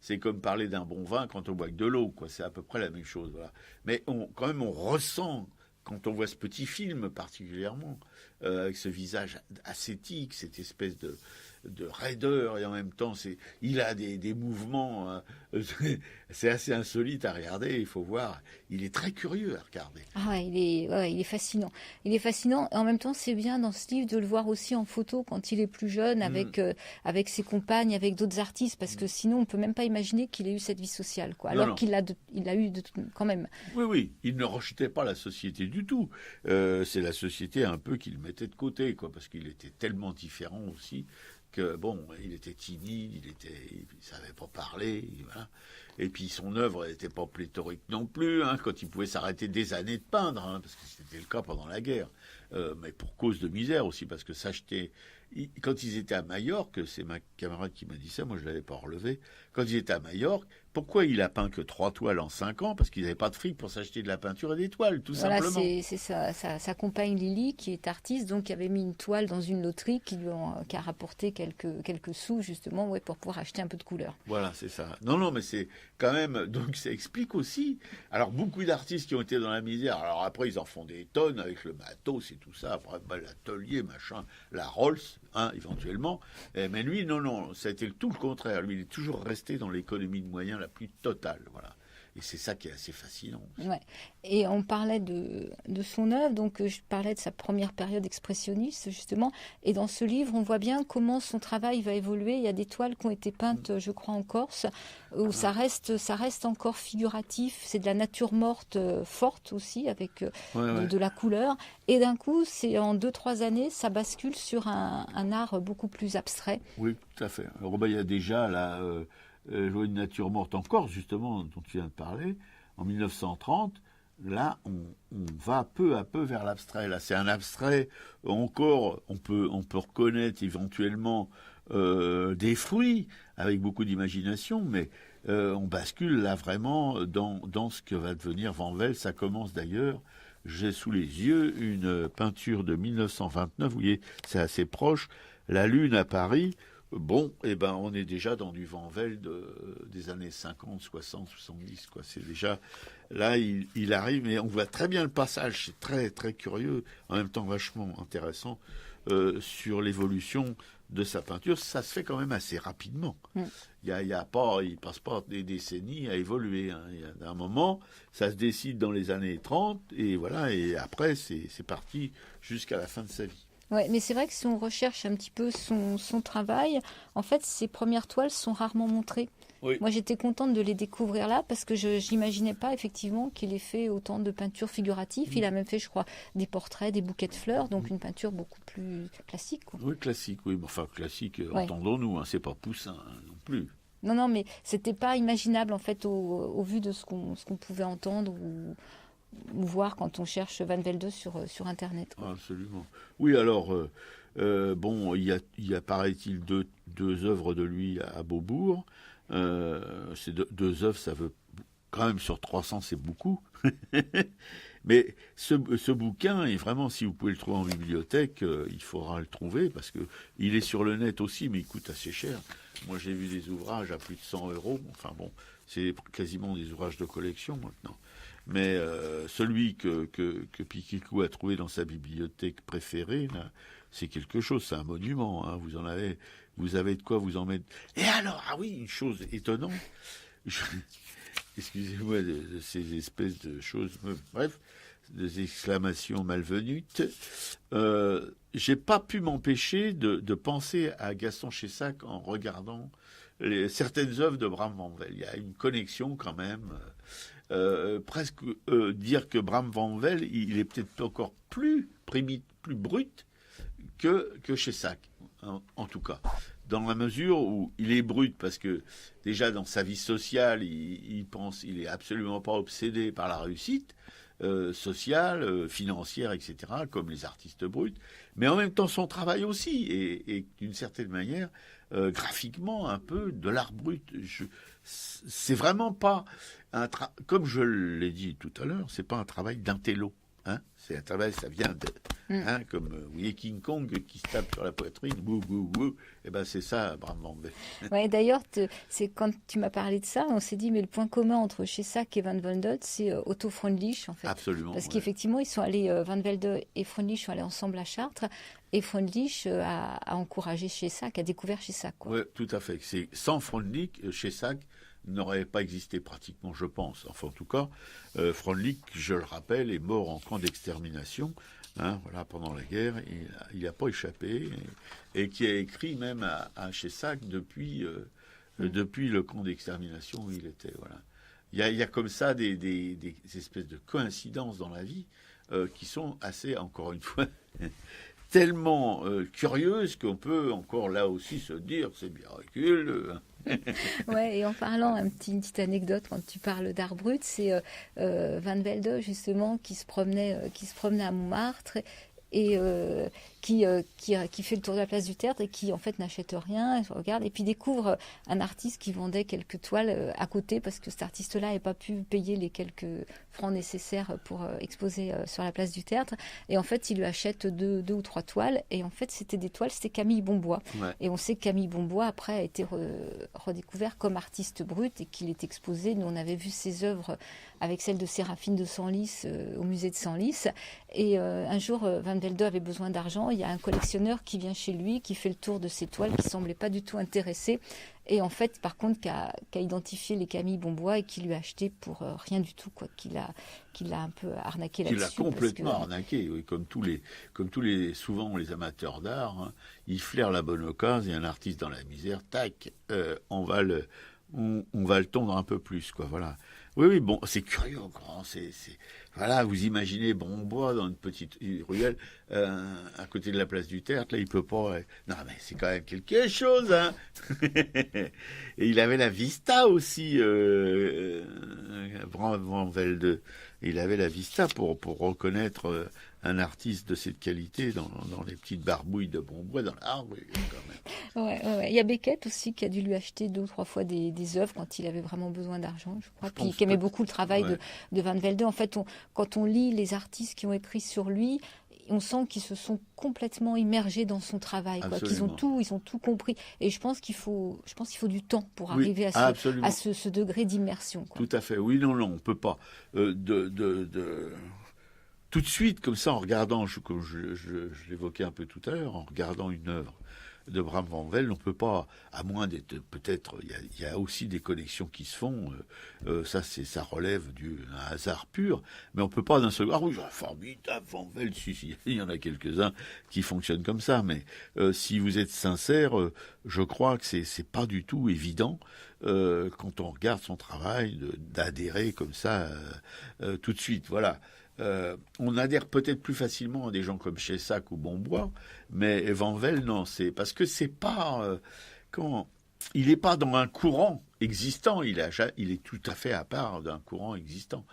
c'est comme parler d'un bon vin quand on boit que de l'eau, quoi. C'est à peu près la même chose. Voilà. Mais quand même, on ressent, quand on voit ce petit film particulièrement, avec ce visage ascétique, cette espèce de raideur, et en même temps, il a des mouvements, c'est assez insolite à regarder, il faut voir. Il est très curieux à regarder. Ah, il est fascinant. Il est fascinant, et en même temps, c'est bien dans ce livre de le voir aussi en photo quand il est plus jeune, avec ses compagnes, avec d'autres artistes, parce que sinon, on peut même pas imaginer qu'il ait eu cette vie sociale, quoi. Alors qu'il l'a eu quand même. Oui, il ne rejetait pas la société du tout. C'est la société un peu qu'il mettait de côté, quoi, parce qu'il était tellement différent aussi. Que, il était timide, il savait pas parler, voilà. Et puis son œuvre n'était pas pléthorique non plus, quand il pouvait s'arrêter des années de peindre, parce que c'était le cas pendant la guerre, mais pour cause de misère aussi, parce que quand ils étaient à Majorque, c'est ma camarade qui m'a dit ça, moi je l'avais pas relevé, quand ils étaient à Majorque, pourquoi il a peint que 3 toiles en 5 ans? Parce qu'ils n'avaient pas de fric pour s'acheter de la peinture et des toiles, tout simplement. Voilà, c'est sa compagne Lily, qui est artiste, donc qui avait mis une toile dans une loterie qui a rapporté quelques sous, justement, pour pouvoir acheter un peu de couleur. Voilà, c'est ça. Non, mais c'est quand même... Donc ça explique aussi... Alors, beaucoup d'artistes qui ont été dans la misère, alors après, ils en font des tonnes avec le matos et tout ça, après, l'atelier, machin, la Rolls, éventuellement. Mais lui, non, ça a été tout le contraire. Lui, il est toujours resté dans l'économie de moyens la plus totale, voilà. Et c'est ça qui est assez fascinant. Ouais. Et on parlait de son œuvre, donc je parlais de sa première période expressionniste, justement. Et dans ce livre, on voit bien comment son travail va évoluer. Il y a des toiles qui ont été peintes, je crois, en Corse, où ça reste encore figuratif. C'est de la nature morte forte aussi, avec de la couleur. Et d'un coup, c'est en 2-3 années, ça bascule sur un art beaucoup plus abstrait. Oui, tout à fait. Alors, il y a déjà la Joie de nature morte en Corse, justement, dont tu viens de parler, en 1930. Là, on va peu à peu vers l'abstrait. Là, c'est un abstrait encore. On peut reconnaître éventuellement des fruits avec beaucoup d'imagination, mais on bascule là vraiment dans ce que va devenir Van Velde. Ça commence d'ailleurs. J'ai sous les yeux une peinture de 1929. Vous voyez, c'est assez proche. La Lune à Paris. On est déjà dans du Van Velde des années 50, 60, 70, quoi. C'est déjà, là, il arrive, mais on voit très bien le passage, c'est très, très curieux, en même temps vachement intéressant, sur l'évolution de sa peinture, ça se fait quand même assez rapidement. Il passe pas des décennies à évoluer. Hein. Il y a un moment, ça se décide dans les années 30, et voilà, et après, c'est parti jusqu'à la fin de sa vie. Ouais, mais c'est vrai que si on recherche un petit peu son travail, en fait, ses premières toiles sont rarement montrées. Oui. Moi, j'étais contente de les découvrir là parce que je n'imaginais pas effectivement qu'il ait fait autant de peintures figuratives. Il a même fait, je crois, des portraits, des bouquets de fleurs, donc une peinture beaucoup plus classique, quoi. Oui, classique, oui. Enfin, classique, Ouais. entendons-nous, hein, c'est pas Poussin hein, non plus. Non, mais c'était pas imaginable en fait au vu de ce qu'on pouvait entendre ou voir quand on cherche Van Velde sur Internet, quoi. Absolument. Oui, alors, bon, il y a paraît-il, deux œuvres de lui à Beaubourg. Ces deux œuvres, ça veut quand même sur 300, c'est beaucoup. Mais ce bouquin, et vraiment, si vous pouvez le trouver en bibliothèque, il faudra le trouver, parce que il est sur le net aussi, mais il coûte assez cher. Moi, j'ai vu des ouvrages à plus de 100 €. Enfin bon, c'est quasiment des ouvrages de collection maintenant. Mais celui que Piquicou a trouvé dans sa bibliothèque préférée, là, c'est quelque chose, c'est un monument. Hein. Vous avez de quoi vous en mettre. Et alors, ah oui, une chose étonnante. Excusez-moi de ces espèces de choses. Bref, des exclamations malvenues. J'ai pas pu m'empêcher de penser à Gaston Chessac en regardant certaines œuvres de Bram Van Velde. Il y a une connexion quand même. Presque dire que Bram Van Velde, il est peut-être encore plus brut que Chessac, en tout cas. Dans la mesure où il est brut, parce que déjà dans sa vie sociale, il est absolument pas obsédé par la réussite sociale, financière, etc., comme les artistes bruts, mais en même temps son travail aussi, et d'une certaine manière, graphiquement, un peu de l'art brut. C'est vraiment pas comme je l'ai dit tout à l'heure, c'est pas un travail d'intello. Hein, c'est un travail, ça vient de, comme vous voyez King Kong qui se tape sur la poitrine, et ben c'est ça, Bram Van Velde. Ouais, d'ailleurs, c'est quand tu m'as parlé de ça, on s'est dit mais le point commun entre Chessac et Van Velde, c'est Otto Freundlich en fait. Absolument. Parce qu'effectivement, ils sont allés, Van Velde et Freundlich sont allés ensemble à Chartres, et Freundlich a encouragé Chessac, a découvert Chessac, quoi. Oui, tout à fait. Sans Freundlich, Chessac n'aurait pas existé pratiquement, je pense. Enfin, en tout cas, Freundlich, je le rappelle, est mort en camp d'extermination, hein, voilà, pendant la guerre. Il n'a pas échappé, et qui a écrit même à Chessac depuis le camp d'extermination où il était. Voilà. Il y a comme ça des espèces de coïncidences dans la vie qui sont assez, encore une fois, tellement curieuses qu'on peut encore là aussi se dire c'est bien ridicule. Ouais, et en parlant, une petite anecdote quand tu parles d'art brut, c'est Van Velde justement qui se promenait à Montmartre et qui fait le tour de la place du Tertre et qui en fait n'achète rien, regarde et puis découvre un artiste qui vendait quelques toiles à côté parce que cet artiste-là n'avait pas pu payer les quelques francs nécessaires pour exposer sur la place du Tertre, et en fait il lui achète deux ou trois toiles, et en fait c'était Camille Bombois. Ouais. Et on sait que Camille Bombois après a été redécouvert comme artiste brut et qu'il est exposé. Nous on avait vu ses œuvres avec celle de Séraphine de Senlis au musée de Senlis, et un jour Van Velde avait besoin d'argent. Il y a un collectionneur qui vient chez lui, qui fait le tour de ses toiles, qui semblait pas du tout intéressé, et en fait, par contre, qui a identifié les Camille Bombois et qui lui a acheté pour rien du tout, quoi, qu'il a un peu arnaqué là-dessus. Il l'a complètement arnaqué, oui, comme tous les souvent les amateurs d'art, hein, ils flairent la bonne occasion, et un artiste dans la misère, tac, on va le tondre un peu plus, quoi, voilà. Oui, bon, c'est curieux, quoi. Voilà, vous imaginez Bombois dans une petite ruelle à côté de la place du Tertre, là, il peut pas. Non, mais c'est quand même quelque chose, hein. Et il avait la vista aussi, Van Velde. Il avait la vista pour reconnaître un artiste de cette qualité dans les petites barbouilles de Bombois dans l'arbre, quand même. Ouais. Il y a Beckett aussi qui a dû lui acheter 2 ou 3 fois des œuvres quand il avait vraiment besoin d'argent, je crois. Puis qui aimait beaucoup le travail de Van Velde. En fait, quand on lit les artistes qui ont écrit sur lui, on sent qu'ils se sont complètement immergés dans son travail, quoi, qu'ils ont tout compris. Et je pense qu'il faut du temps pour arriver à ce degré d'immersion, quoi. Tout à fait. Oui, non, on peut pas tout de suite, comme ça, en regardant, comme je l'évoquais un peu tout à l'heure, en regardant une œuvre, de Bram Van Velde, on peut pas, à moins d'être peut-être, il y a aussi des connexions qui se font. Ça relève d'un hasard pur, mais on peut pas d'un seul. Ah oui, formidable Van Velde, si, il y en a quelques-uns qui fonctionnent comme ça, mais si vous êtes sincère, je crois que c'est pas du tout évident quand on regarde son travail d'adhérer comme ça tout de suite. Voilà. On adhère peut-être plus facilement à des gens comme Chessac ou Bonbois, mais Van Velde, non, c'est parce que c'est pas il n'est pas dans un courant existant, il est tout à fait à part d'un courant existant.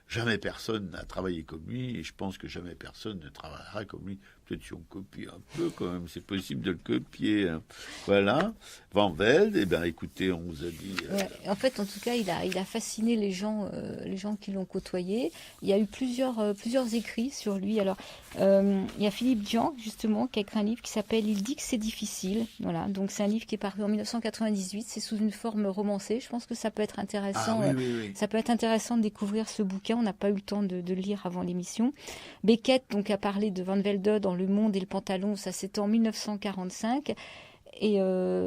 Jamais personne n'a travaillé comme lui, et je pense que jamais personne ne travaillera comme lui. Peut-être si on copie un peu quand même, c'est possible de le copier. Hein. Voilà, Van Velde, eh bien écoutez, on vous a dit... Ouais, en fait, en tout cas, il a fasciné les gens qui l'ont côtoyé. Il y a eu plusieurs écrits sur lui. Alors, il y a Philippe Dian, justement, qui a écrit un livre qui s'appelle « Il dit que c'est difficile ». Voilà, donc c'est un livre qui est paru en 1998, c'est sous une forme romancée. Je pense que ça peut être intéressant. Oui. Ça peut être intéressant de découvrir ce bouquin. On n'a pas eu le temps de le lire avant l'émission. Beckett donc a parlé de Van Velde dans Le Monde et le Pantalon. Ça c'était en 1945. Et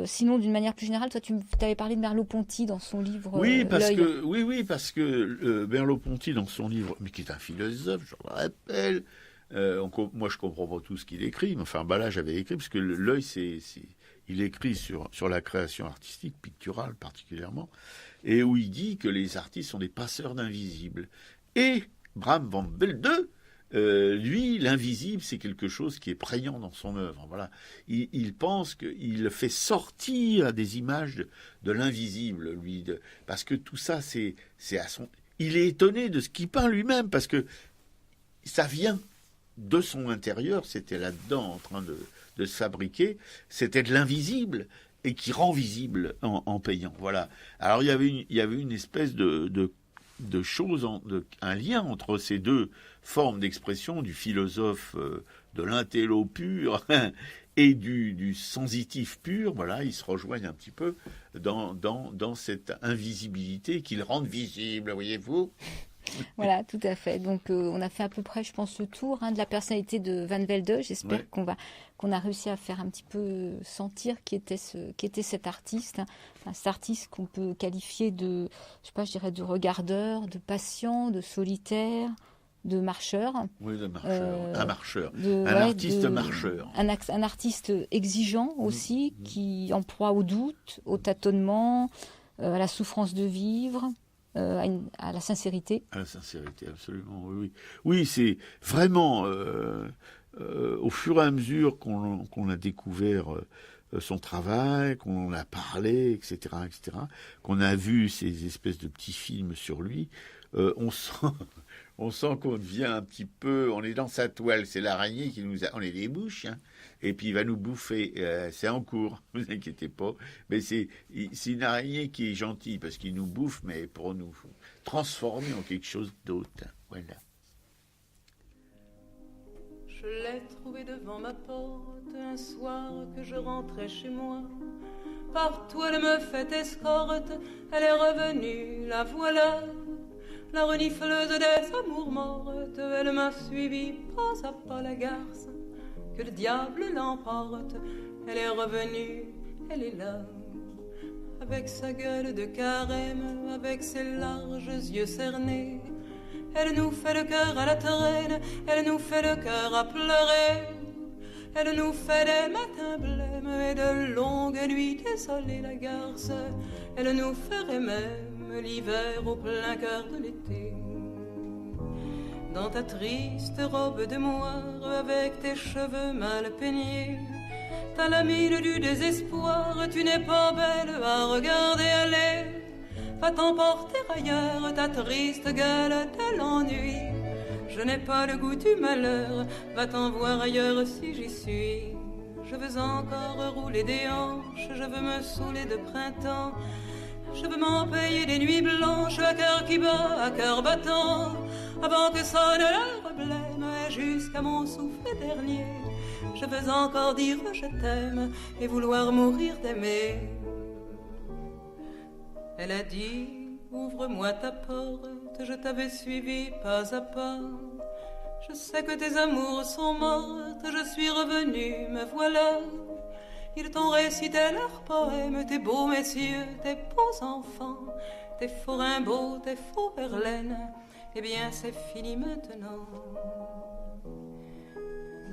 sinon, d'une manière plus générale, toi, tu avais parlé de Merleau-Ponty dans son livre. Oui, parce L'Œil. parce que Merleau-Ponty dans son livre, mais qui est un philosophe, je le rappelle. Moi, je comprends pas tout ce qu'il écrit, mais enfin, là, j'avais écrit parce que L'Œil, il écrit sur la création artistique, picturale particulièrement, et où il dit que les artistes sont des passeurs d'invisibles. Et Bram Van Velde, lui, l'invisible, c'est quelque chose qui est prégnant dans son œuvre. Voilà. Il pense qu'il fait sortir des images de l'invisible, lui, parce que tout ça, c'est à son. Il est étonné de ce qu'il peint lui-même, parce que ça vient de son intérieur. C'était là-dedans, en train de se fabriquer. C'était de l'invisible et qui rend visible en peignant. Voilà. Alors il y avait une espèce de choses, un lien entre ces deux formes d'expression, du philosophe, de l'intello pur et du sensitif pur. Voilà, ils se rejoignent un petit peu dans cette invisibilité qu'ils rendent visible, voyez-vous. Voilà, tout à fait. Donc, on a fait à peu près, je pense, le tour de la personnalité de Van Velde. J'espère qu'on a réussi à faire un petit peu sentir qui était cet artiste. Enfin, cet artiste qu'on peut qualifier de, je dirais de regardeur, de patient, de solitaire, de marcheur. Oui, de marcheur. Un marcheur. Artiste marcheur. Un artiste exigeant aussi, qui en proie au doute, au tâtonnement, à la souffrance de vivre. À la sincérité. À la sincérité, absolument, oui. Oui, c'est vraiment, au fur et à mesure qu'on a découvert son travail, qu'on en a parlé, etc., qu'on a vu ces espèces de petits films sur lui, on sent qu'on devient un petit peu, on est dans sa toile, c'est l'araignée qui on est des mouches, hein, et puis il va nous bouffer, c'est en cours, ne vous inquiétez pas, mais c'est une araignée qui est gentille, parce qu'il nous bouffe, mais pour nous transformer en quelque chose d'autre, voilà. Je l'ai trouvée devant ma porte un soir que je rentrais chez moi. Partout elle me fait escorte, elle est revenue, la voilà. La renifleuse des amours mortes, elle m'a suivi pas à pas la garce. Que le diable l'emporte, elle est revenue, elle est là. Avec sa gueule de carême, avec ses larges yeux cernés, elle nous fait le cœur à la traîne, elle nous fait le cœur à pleurer. Elle nous fait des matins blêmes et de longues nuits désolées, la garce. Elle nous ferait même l'hiver au plein cœur de l'été. Dans ta triste robe de moire, avec tes cheveux mal peignés, t'as la mine du désespoir, tu n'es pas belle à regarder aller. Va t'emporter ailleurs, ta triste gueule de l'ennui. Je n'ai pas le goût du malheur, va t'en voir ailleurs si j'y suis. Je veux encore rouler des hanches, je veux me saouler de printemps. Je veux m'en payer des nuits blanches, à cœur qui bat, à cœur battant. Avant que sonne l'heure blême, et jusqu'à mon souffle dernier, je veux encore dire je t'aime, et vouloir mourir d'aimer. Elle a dit, ouvre-moi ta porte, je t'avais suivi pas à pas. Je sais que tes amours sont mortes, je suis revenue, me voilà. Ils t'ont récité leurs poèmes, tes beaux messieurs, tes beaux enfants, tes faux Rimbaud, tes faux Verlaine. Eh bien, c'est fini maintenant.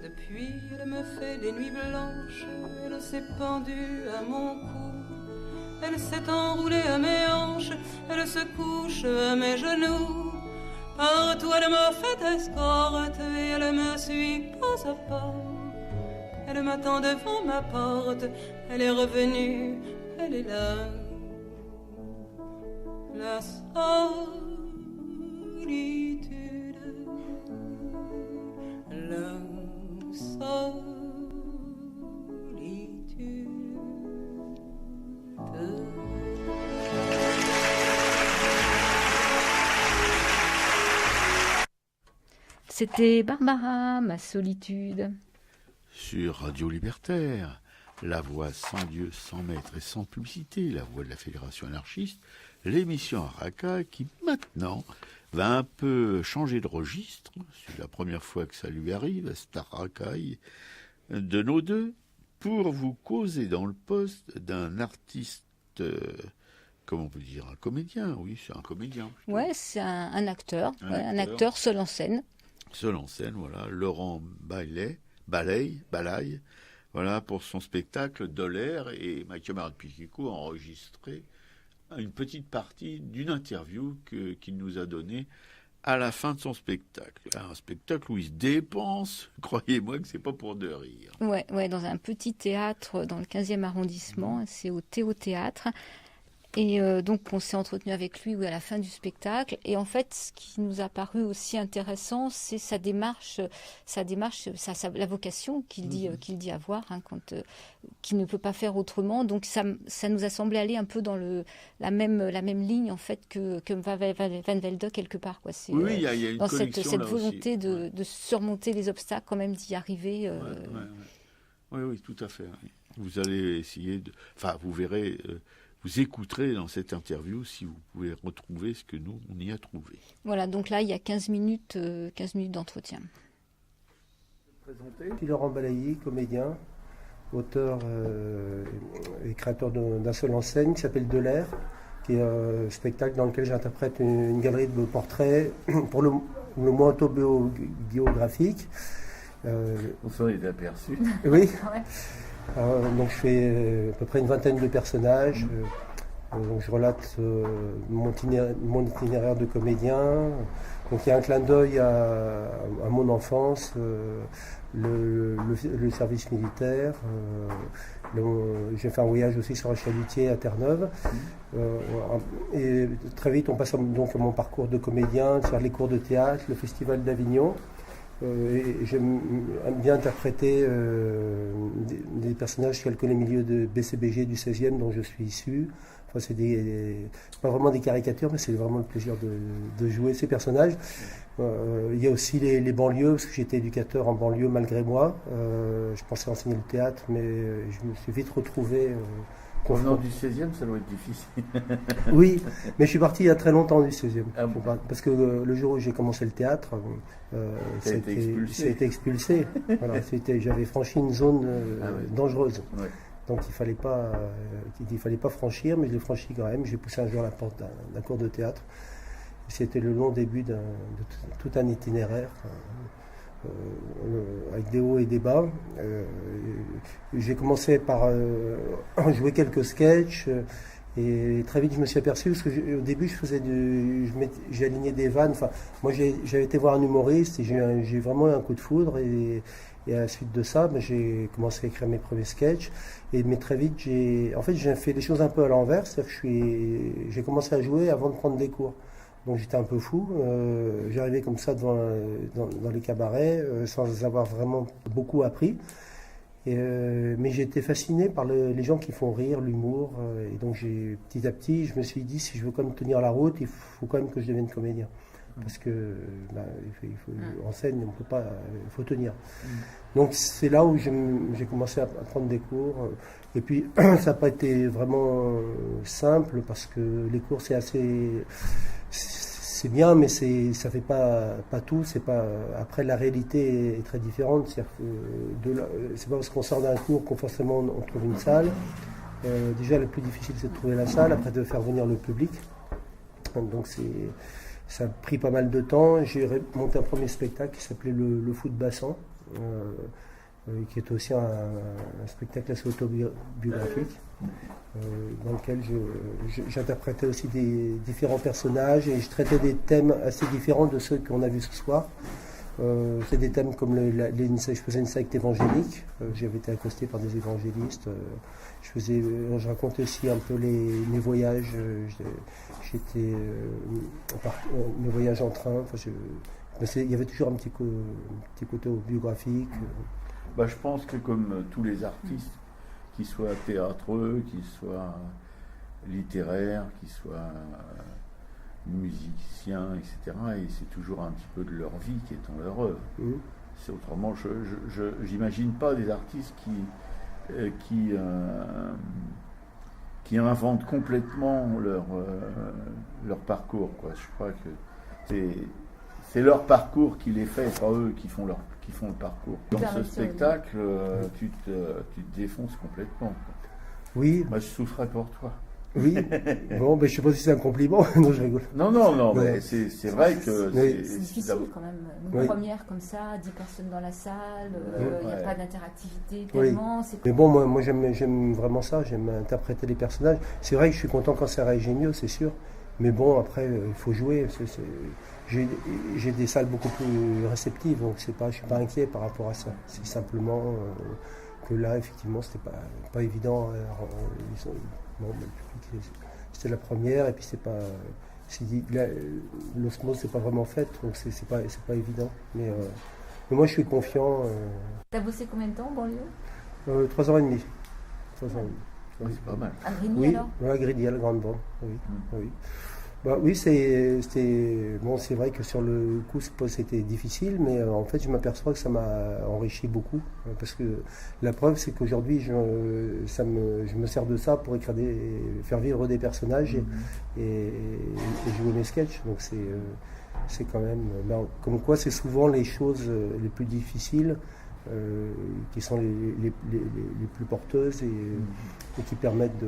Depuis, elle me fait des nuits blanches, elle s'est pendue à mon cou, elle s'est enroulée à mes hanches, elle se couche à mes genoux. Partout, elle me fait escorte et elle me suit pas à pas. Elle m'attend devant ma porte, elle est revenue, elle est là. La solitude, la solitude. C'était Barbara, ma solitude. Sur Radio Libertaire, la voix sans Dieu, sans maître et sans publicité, la voix de la Fédération anarchiste, l'émission Araka qui maintenant va un peu changer de registre. C'est la première fois que ça lui arrive, à Star Racaille, de nos deux, pour vous causer dans le poste d'un artiste, comment on peut dire, un comédien, oui, c'est un comédien. Plutôt. Ouais, c'est un acteur, un acteur seul en scène. Seul en scène, voilà, Laurent Balaye, voilà, pour son spectacle Dolaire, et ma camarade Pichico a enregistré une petite partie d'une interview qu'il nous a donnée à la fin de son spectacle. Un spectacle où il se dépense, croyez-moi que c'est pas pour de rire. Ouais, dans un petit théâtre dans le 15e arrondissement, c'est au Théâtre. Et donc, on s'est entretenu avec lui à la fin du spectacle. Et en fait, ce qui nous a paru aussi intéressant, c'est sa démarche, la vocation qu'il dit avoir, qu'il ne peut pas faire autrement. Donc, ça nous a semblé aller un peu dans la même ligne, en fait, que Van Velde, quelque part, quoi. C'est, oui, il y a une dans connexion cette là volonté aussi. de surmonter les obstacles, quand même, d'y arriver. Oui, tout à fait. Vous allez essayer de... Enfin, vous verrez... Vous écouterez dans cette interview si vous pouvez retrouver ce que nous, on y a trouvé. Voilà, donc là, il y a 15 minutes d'entretien. Je suis Laurent Balaye, comédien, auteur et créateur d'un seul en scène qui s'appelle Dolaire, qui est un spectacle dans lequel j'interprète une galerie de portraits pour le moins autobiographique. On s'en est aperçu. Oui. Donc je fais à peu près une vingtaine de personnages. Donc je relate mon itinéraire de comédien. Donc il y a un clin d'œil à mon enfance, le service militaire. J'ai fait un voyage aussi sur un chalutier à Terre-Neuve. Et très vite on passe donc à mon parcours de comédien, de faire les cours de théâtre, le festival d'Avignon. Et j'aime bien interpréter des personnages tels que les milieux de BCBG du 16e dont je suis issu. Enfin, c'est pas vraiment des caricatures, mais c'est vraiment le plaisir de jouer ces personnages. Il y a aussi les banlieues, parce que j'étais éducateur en banlieue malgré moi. Je pensais enseigner le théâtre, mais je me suis vite retrouvé... Venant du 16e, ça doit être difficile. Oui, mais je suis parti il y a très longtemps du 16e. Ah bon. Parce que le jour où j'ai commencé le théâtre, ça a été expulsé. Voilà, j'avais franchi une zone dangereuse. Ouais. Donc il fallait pas franchir, mais je l'ai franchi quand même. J'ai poussé un jour la porte d'un cours de théâtre. C'était le long début de tout un itinéraire. Avec des hauts et des bas. J'ai commencé par jouer quelques sketchs et très vite je me suis aperçu, parce que au début j'ai aligné des vannes. Enfin, moi j'avais été voir un humoriste et j'ai vraiment eu un coup de foudre et à la suite de ça, j'ai commencé à écrire mes premiers sketchs. Mais très vite j'ai fait les choses un peu à l'envers, c'est-à-dire que j'ai commencé à jouer avant de prendre des cours. Donc j'étais un peu fou, j'arrivais comme ça dans les cabarets sans avoir vraiment beaucoup appris. Mais j'ai été fasciné par les gens qui font rire, l'humour. Et donc petit à petit, je me suis dit, si je veux quand même tenir la route, il faut quand même que je devienne comédien. Parce que en scène, on peut pas, il faut tenir. Donc c'est là où j'ai commencé à prendre des cours. Et puis ça n'a pas été vraiment simple, parce que les cours c'est c'est bien, mais ça fait pas tout. C'est pas. Après, la réalité est très différente. C'est-à-dire que c'est pas parce qu'on sort d'un cours qu'on forcément on trouve une salle. Déjà, le plus difficile, c'est de trouver la salle, après de faire venir le public. Donc ça a pris pas mal de temps. J'ai monté un premier spectacle qui s'appelait le Foot Bassan, qui est aussi un spectacle assez autobiographique, dans lequel j'interprétais aussi des différents personnages et je traitais des thèmes assez différents de ceux qu'on a vus ce soir. C'est des thèmes comme je faisais une secte évangélique, j'avais été accosté par des évangélistes, je racontais aussi un peu mes voyages, mes voyages en train, il y avait toujours un petit côté biographique. Je pense que comme tous les artistes, qu'ils soient théâtreux, qu'ils soient littéraires, qu'ils soient musiciens, etc., et c'est toujours un petit peu de leur vie qui est dans leur œuvre. C'est autrement, je n'imagine pas des artistes qui inventent complètement leur parcours, quoi. Je crois que c'est leur parcours qui les fait, pas eux qui font le parcours. Dans ce spectacle, tu te défonces complètement, quoi. Oui. Moi, je souffrais pour toi. Oui, bon, je ne sais pas si c'est un compliment. Non, je rigole. Non, mais c'est vrai que c'est difficile quand même. Une première comme ça, 10 personnes dans la salle, il n'y a pas d'interactivité tellement. Oui. Mais bon, moi j'aime vraiment ça, j'aime interpréter les personnages. C'est vrai que je suis content quand ça réagit mieux, c'est sûr. Mais bon, après, il faut jouer. J'ai des salles beaucoup plus réceptives, donc je ne suis pas inquiet par rapport à ça. C'est simplement que là, effectivement, c'était pas évident. C'était la première, et puis l'osmose c'est pas vraiment faite, donc c'est pas évident. Mais moi, je suis confiant. T'as bossé combien de temps en banlieue 3 ans et demi. Oui, c'est pas mal. À Grigny, alors? Oui, à Grigny, à la Grande Bande. Oui. Oui, c'est vrai que sur le coup c'était difficile, mais en fait je m'aperçois que ça m'a enrichi beaucoup, parce que la preuve c'est qu'aujourd'hui je me sers de ça pour faire vivre des personnages et jouer mes sketchs. Donc c'est quand même comme quoi c'est souvent les choses les plus difficiles qui sont les plus porteuses et qui permettent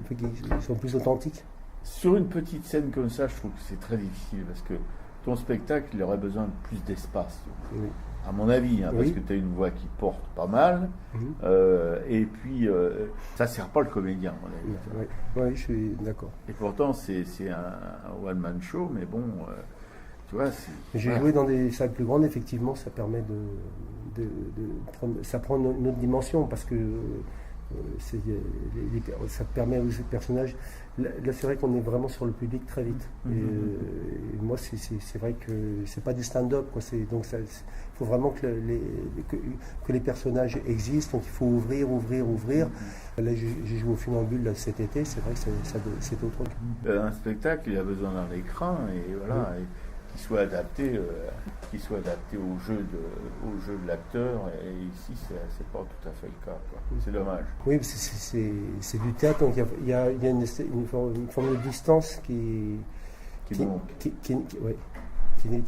qui sont plus authentiques. Sur une petite scène comme ça, je trouve que c'est très difficile parce que ton spectacle, il aurait besoin de plus d'espace, à mon avis, parce que tu as une voix qui porte pas mal, et puis ça ne sert pas le comédien, à mon avis. Oui, je suis d'accord. Et pourtant, c'est un one-man show, mais bon, tu vois. J'ai joué dans des salles plus grandes, effectivement, ça permet ça prend une autre dimension, parce que ça permet aux personnages. Là, c'est vrai qu'on est vraiment sur le public très vite. Et moi, c'est vrai que c'est pas du stand-up, quoi. Donc, il faut vraiment que les personnages existent. Donc, il faut ouvrir. Là, j'ai joué au Funambule là, cet été. C'est vrai que c'est autre chose. Un spectacle, il a besoin d'un écran, et voilà. Et qui soit adapté au jeu de l'acteur, et ici c'est pas tout à fait le cas, quoi. C'est dommage. Oui, c'est du théâtre, donc il y a une forme de distance qui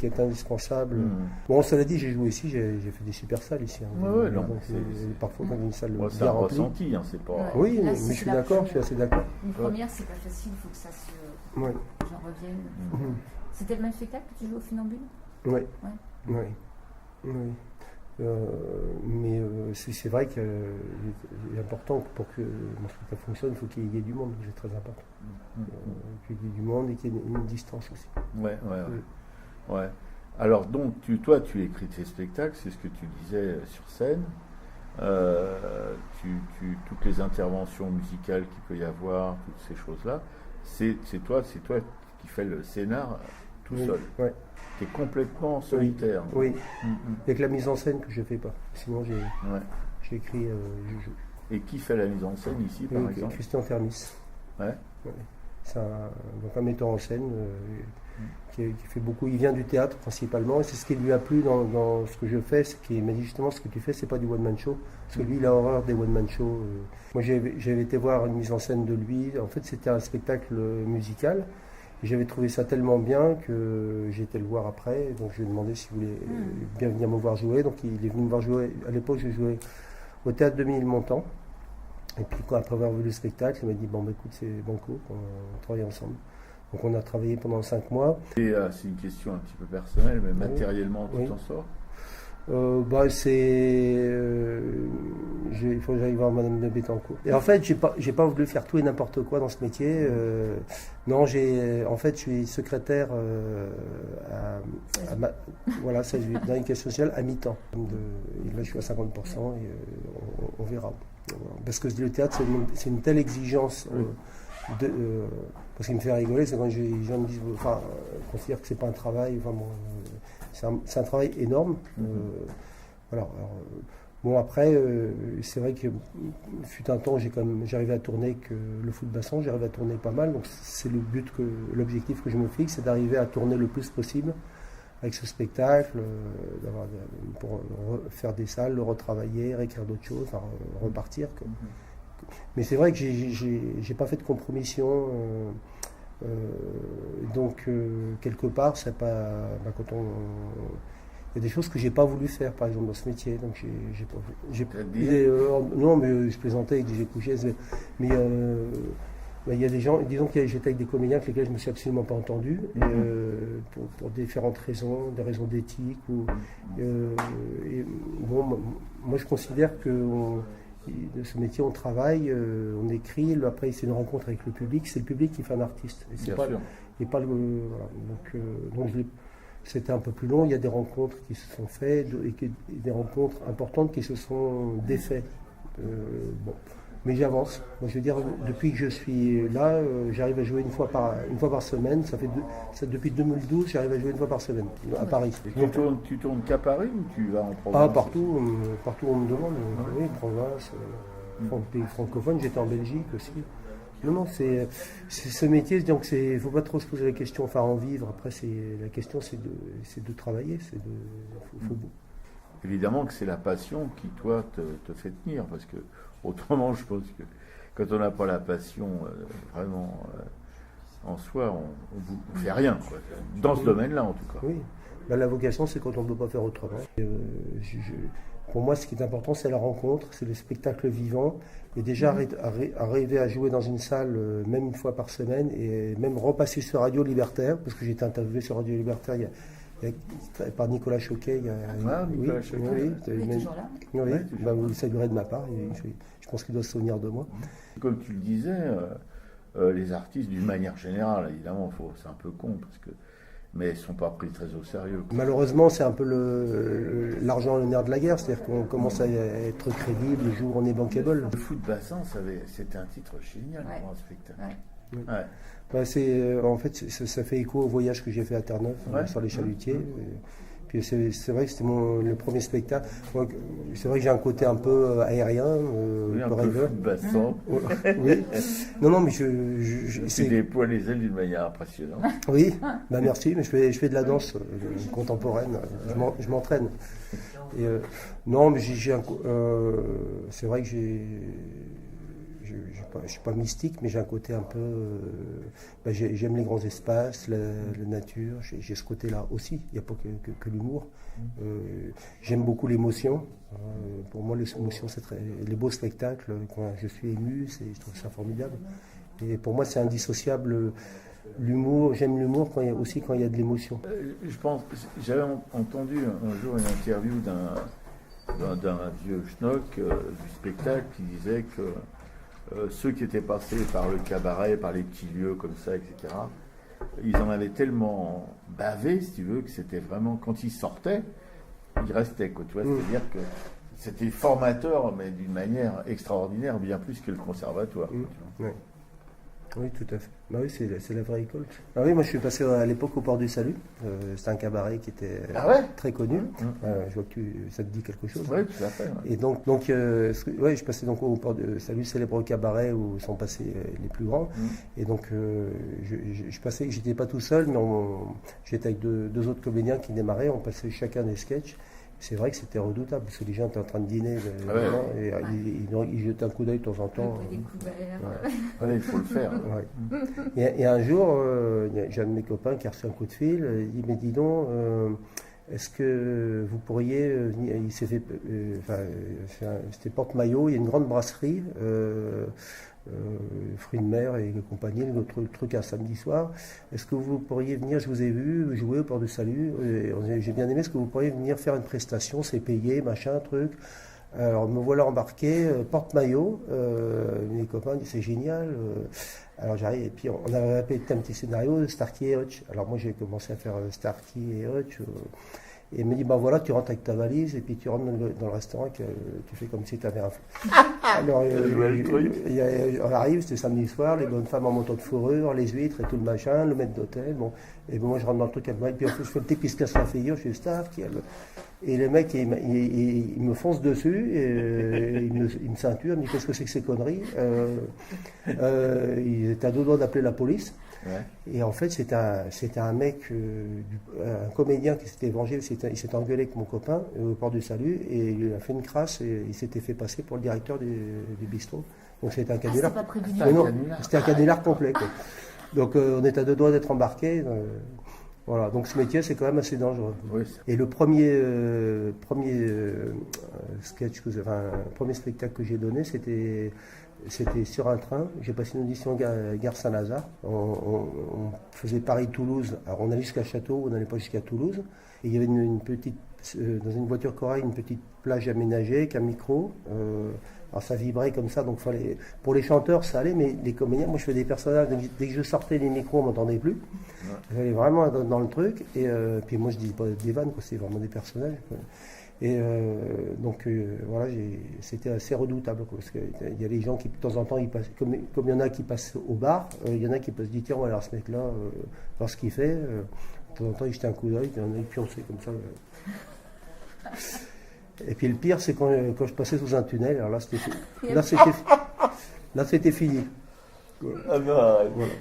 est indispensable. Bon, cela dit, j'ai joué ici, j'ai fait des super salles ici. Parfois dans une salle bien remplie. C'est un ressenti, c'est pas. Oui, mais je suis d'accord, je suis assez d'accord. Une première, c'est pas facile, il faut que ça j'en revienne. C'était le même spectacle que tu joues au Funambule? Oui. Mais c'est vrai que c'est important pour que mon spectacle fonctionne, il faut qu'il y ait du monde, c'est très important. Qu'il y ait du monde et qu'il y ait une distance aussi. Ouais. Alors donc, toi, tu écris tes spectacles, c'est ce que tu disais sur scène. Toutes les interventions musicales qu'il peut y avoir, toutes ces choses-là, c'est toi qui fais le scénar tout seul. Qui est complètement solitaire. Oui. Avec la mise en scène que je ne fais pas. Sinon, j'ai écrit. Et qui fait la mise en scène ici, par exemple? Christian Termis. C'est un metteur en scène qui fait beaucoup. Il vient du théâtre principalement, et c'est ce qui lui a plu dans ce que je fais. Il m'a dit justement, ce que tu fais, c'est pas du one-man show. Parce que lui, il a horreur des one-man shows. Moi, j'avais été voir une mise en scène de lui. En fait, c'était un spectacle musical. J'avais trouvé ça tellement bien que j'ai été le voir après. Donc je lui ai demandé s'il voulait bien venir me voir jouer. Donc il est venu me voir jouer. À l'époque, je jouais au Théâtre de Ménilmontant. Et puis après avoir vu le spectacle, il m'a dit bon, écoute, c'est banco, on travaille ensemble. Donc on a travaillé pendant 5 mois. Et c'est une question un petit peu personnelle, mais matériellement, tu t'en sors? Il faut que j'aille voir Madame de Bettencourt. Et en fait, j'ai pas voulu faire tout et n'importe quoi dans ce métier. Non, en fait, je suis secrétaire voilà, dans l'éducation sociale à mi-temps. Et là, je suis à 50% et on verra. Parce que le théâtre, c'est une telle exigence. Parce qu'il me fait rigoler, c'est quand les gens me disent, considèrent que c'est pas un travail. C'est un travail énorme. Voilà. Alors, bon, après, c'est vrai que fut un temps, j'arrivais à tourner que le foot bassin, j'arrivais à tourner pas mal. Donc c'est l'objectif que je me fixe, c'est d'arriver à tourner le plus possible avec ce spectacle, pour faire des salles, le retravailler, réécrire d'autres choses, repartir. Mais c'est vrai que j'ai pas fait de compromission. Donc quelque part, c'est pas quand il y a des choses que j'ai pas voulu faire, par exemple dans ce métier. Donc non, mais je plaisantais avec des couchés. Mais il y a des gens, disons que j'étais avec des comédiens avec lesquels je me suis absolument pas entendu, pour différentes raisons, des raisons d'éthique. Moi je considère que de ce métier, on travaille, on écrit, après c'est une rencontre avec le public, c'est le public qui fait un artiste. Et c'est pas voilà. Donc c'était un peu plus long, il y a des rencontres qui se sont faites, et des rencontres importantes qui se sont défaites. Mais j'avance. Moi, je veux dire, depuis que je suis là, j'arrive à jouer une fois par semaine. Depuis 2012, j'arrive à jouer une fois par semaine à Paris. Et tu tournes qu'à Paris ou tu vas en province? Partout on me demande. Oui, province, pays francophone. J'étais en Belgique aussi. Non, c'est ce métier. Donc, il ne faut pas trop se poser la question, en vivre. Après, la question, c'est de travailler. Évidemment que c'est la passion qui, toi, te fait tenir, parce que autrement, je pense que quand on n'a pas la passion vraiment en soi, on ne fait rien, quoi. Dans ce domaine-là, en tout cas. Oui, la vocation, c'est quand on ne peut pas faire autrement. Pour moi, ce qui est important, c'est la rencontre, c'est le spectacle vivant. Et déjà, arriver à jouer dans une salle, même une fois par semaine, et même repasser sur Radio Libertaire, parce que j'ai été interviewé sur Radio Libertaire par Nicolas Choquet. Nicolas Choquet. Il est toujours là. Oui, vous le saluerez de ma part. Je pense qu'il doit se souvenir de moi. Comme tu le disais, les artistes, d'une manière générale, évidemment, c'est un peu con, mais ils ne sont pas pris très au sérieux. Malheureusement, c'est un peu l'argent le nerf de la guerre, c'est-à-dire qu'on commence à être crédible le jour où on est bankable. Le foot bassin, c'était un titre génial pour un spectacle. En fait, ça fait écho au voyage que j'ai fait à Terre-Neuve, sur les chalutiers. Puis c'est vrai que c'était le premier spectacle. C'est vrai que j'ai un côté un peu aérien, un peu rêveur. Bassin. Oui. Non, mais tu déploies les ailes d'une manière impressionnante. Oui, merci, mais je fais de la danse contemporaine. Je m'entraîne. Non, mais c'est vrai que je ne suis pas mystique, mais j'ai un côté un peu... j'aime les grands espaces, la nature, j'ai ce côté-là aussi, il n'y a pas que l'humour. J'aime beaucoup l'émotion. Pour moi, l'émotion, c'est les beaux spectacles, quand je suis ému, je trouve ça formidable. Et pour moi, c'est indissociable. L'humour, j'aime l'humour quand il y a de l'émotion. Je pense, j'avais entendu un jour une interview d'un vieux schnock du spectacle qui disait que ceux qui étaient passés par le cabaret, par les petits lieux comme ça, etc., ils en avaient tellement bavé, si tu veux, que c'était vraiment, quand ils sortaient, ils restaient, quoi, tu vois, c'est-à-dire que c'était formateur, mais d'une manière extraordinaire, bien plus que le conservatoire. Oui, tout à fait. Oui, c'est la vraie école. Oui, moi je suis passé à l'époque au Port du Salut. C'était un cabaret qui était très connu. Je vois que ça te dit quelque chose. Oui, tout à fait. Et donc je passais donc au Port du Salut, célèbre cabaret où sont passés les plus grands. Et donc je passais, j'étais pas tout seul, mais j'étais avec deux autres comédiens qui démarraient. On passait chacun des sketchs. c'est vrai que c'était redoutable, parce que les gens étaient en train de dîner, vraiment, et ils jetaient un coup d'œil de temps en temps. Des couverts. Ouais, il faut le faire. Ouais. Et un jour, j'ai un de mes copains qui a reçu un coup de fil, il dit, mais dis donc, est-ce que vous pourriez venir, il s'est fait, c'était Porte-Maillot, il y a une grande brasserie, fruits de mer et compagnie, le truc un samedi soir. Est-ce que vous pourriez venir, je vous ai vu jouer au Port du Salut, j'ai bien aimé, est-ce que vous pourriez venir faire une prestation, c'est payé, machin, truc. Alors me voilà embarqué, porte-maillot, mes copains disent c'est génial. Alors j'arrive, et puis on avait appelé un petit scénario, Starkey et Hutch. Alors moi j'ai commencé à faire Starkey et Hutch. Et il me dit, ben voilà, tu rentres avec ta valise et puis tu rentres dans le restaurant, tu fais comme si tu avais un... Alors, on arrive, c'était samedi soir, les bonnes femmes en manteau de fourrure, les huîtres et tout le machin, le maître d'hôtel, bon. Et bon, moi je rentre dans le truc avec moi, et puis je fais le type qui se casse la figure, je suis staff, et les mecs, ils me foncent dessus, et ils me ceinturent, ils me disent qu'est-ce que c'est que ces conneries. Ils étaient à deux doigts d'appeler la police. Ouais. Et en fait, c'était un mec, un comédien qui s'était vengé, il s'était engueulé avec mon copain au Port du Salut, et il a fait une crasse, et il s'était fait passer pour le directeur du bistrot. Donc c'était un canular. C'était pas prévu du tout. C'était un canular complet, quoi. Donc on est à deux doigts d'être embarqué. Voilà, donc ce métier c'est quand même assez dangereux. Oui. Et le premier spectacle que j'ai donné, c'était sur un train. J'ai passé une audition gare Saint-Lazare. On faisait Paris-Toulouse. Alors on allait jusqu'à Château, on n'allait pas jusqu'à Toulouse. Et il y avait une petite, dans une voiture Corail, une petite plage aménagée avec un micro. Alors ça vibrait comme ça, donc pour les chanteurs ça allait, mais les comédiens, moi je fais des personnages, dès que je sortais les micros on m'entendait plus. Il fallait vraiment dans le truc, et puis moi je dis pas des vannes, c'est vraiment des personnages. Quoi. Et donc voilà, c'était assez redoutable, quoi, parce qu'il y a les gens qui de temps en temps, ils passent, comme il y en a qui passent au bar, il y en a qui peuvent se dire tiens on va aller voir ce mec-là, voir ce qu'il fait. De temps en temps il jetait un coup d'œil, il y en a qui pionçaient comme ça. Et puis le pire, c'est quand je passais sous un tunnel, alors là c'était fini. Ah bah, voilà.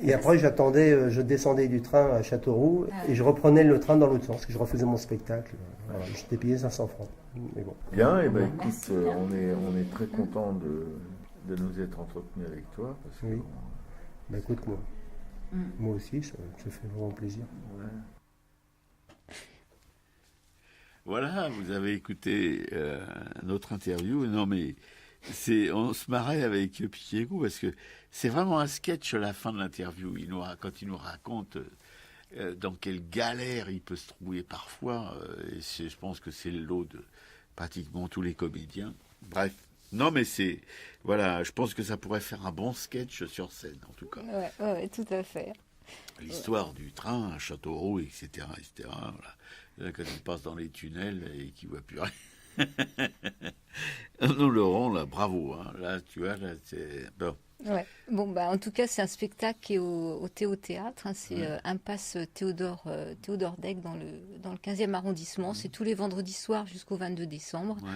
Et après j'attendais, je descendais du train à Châteauroux et je reprenais le train dans l'autre sens, que je refaisais mon spectacle. Voilà, j'étais payé 500 francs. Mais bon. Bien, et ben écoute, on est très content de nous être entretenus avec toi. Parce que oui. Bah écoute, moi aussi, ça fait vraiment plaisir. Ouais. Voilà, vous avez écouté notre interview. Non, mais on se marrait avec Piquet-Coup parce que c'est vraiment un sketch à la fin de l'interview. Quand il nous raconte dans quelle galère il peut se trouver parfois, et je pense que c'est le lot de pratiquement tous les comédiens. Bref, non, mais voilà, je pense que ça pourrait faire un bon sketch sur scène, en tout cas. Ouais, tout à fait. L'histoire du train à Châteauroux, etc., etc. Voilà. Quand il passe dans les tunnels et qu'il ne voit plus rien. Non, Laurent, là, bravo. Hein. Là, tu vois, là, c'est... Bon. Ouais. Bon, en tout cas, c'est un spectacle qui est au Théâtre. Hein. C'est Impasse Théodore Dec dans le 15e arrondissement. C'est tous les vendredis soirs jusqu'au 22 décembre. Ouais.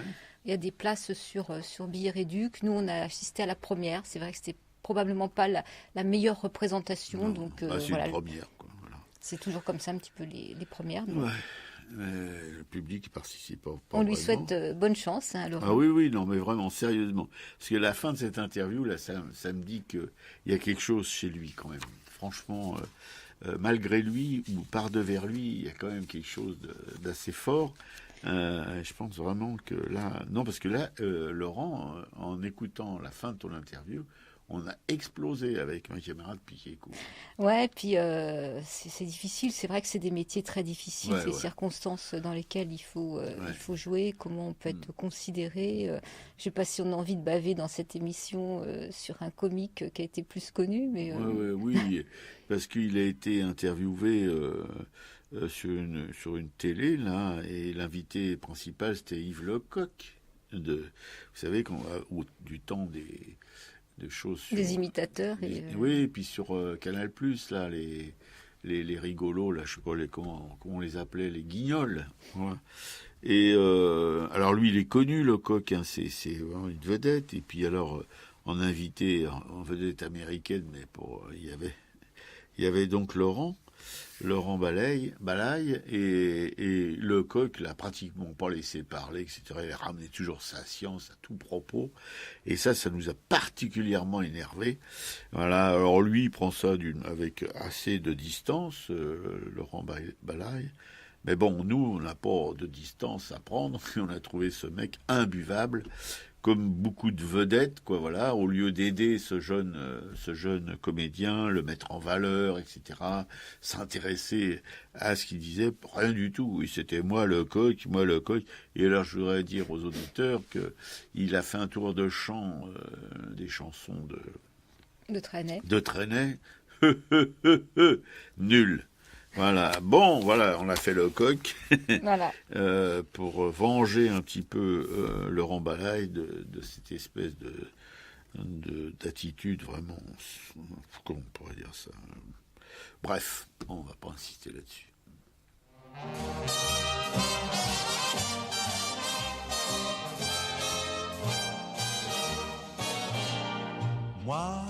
Il y a des places sur Billets Réduc. Nous, on a assisté à la première. C'est vrai que c'était probablement pas la meilleure représentation. Non, donc, c'est une première, quoi. Voilà. C'est toujours comme ça, un petit peu les premières. Donc. Ouais. Le public participe pas. On lui souhaite bonne chance, hein, Laurent. Ah oui, non, mais vraiment, sérieusement. Parce que la fin de cette interview, là, ça me dit qu'il y a quelque chose chez lui, quand même. Franchement, malgré lui, ou par devers lui, il y a quand même quelque chose d'assez fort. Je pense vraiment que là... Non, parce que là, Laurent, en écoutant la fin de ton interview, on a explosé avec ma camarade Piquet-Coup. Ouais, puis c'est difficile. C'est vrai que c'est des métiers très difficiles, ces circonstances dans lesquelles il faut jouer, comment on peut être considéré. Je ne sais pas si on a envie de baver dans cette émission sur un comique qui a été plus connu, mais... Oui, parce qu'il a été interviewé sur une télé, là, et l'invité principal, c'était Yves Lecoq. Vous savez, du temps des choses des imitateurs oui, et puis sur Canal+, là, les rigolos, là, je sais pas comment on les appelait, les guignols. Ouais. Et alors lui, il est connu, Lecoq, hein, c'est vraiment une vedette. Et puis alors, en invité, en vedette américaine, mais il y avait donc Laurent. Laurent Balaye, et Lecoq l'a pratiquement pas laissé parler, etc. Il ramenait toujours sa science à tout propos, et ça nous a particulièrement énervé. Voilà, alors lui, il prend ça avec assez de distance, Laurent Balaye. Mais bon, nous, on n'a pas de distance à prendre, et on a trouvé ce mec imbuvable, comme beaucoup de vedettes, quoi, voilà, au lieu d'aider ce jeune comédien, le mettre en valeur, etc., s'intéresser à ce qu'il disait, rien du tout. Oui, c'était moi le coq. Et alors, je voudrais dire aux auditeurs que il a fait un tour de chant, des chansons De Trenet. Nul. Voilà, bon, voilà, on a fait le coq Voilà. pour venger un petit peu Laurent Balaye de cette espèce d'attitude vraiment, comment on pourrait dire ça. Bref, on va pas insister là-dessus. Moi,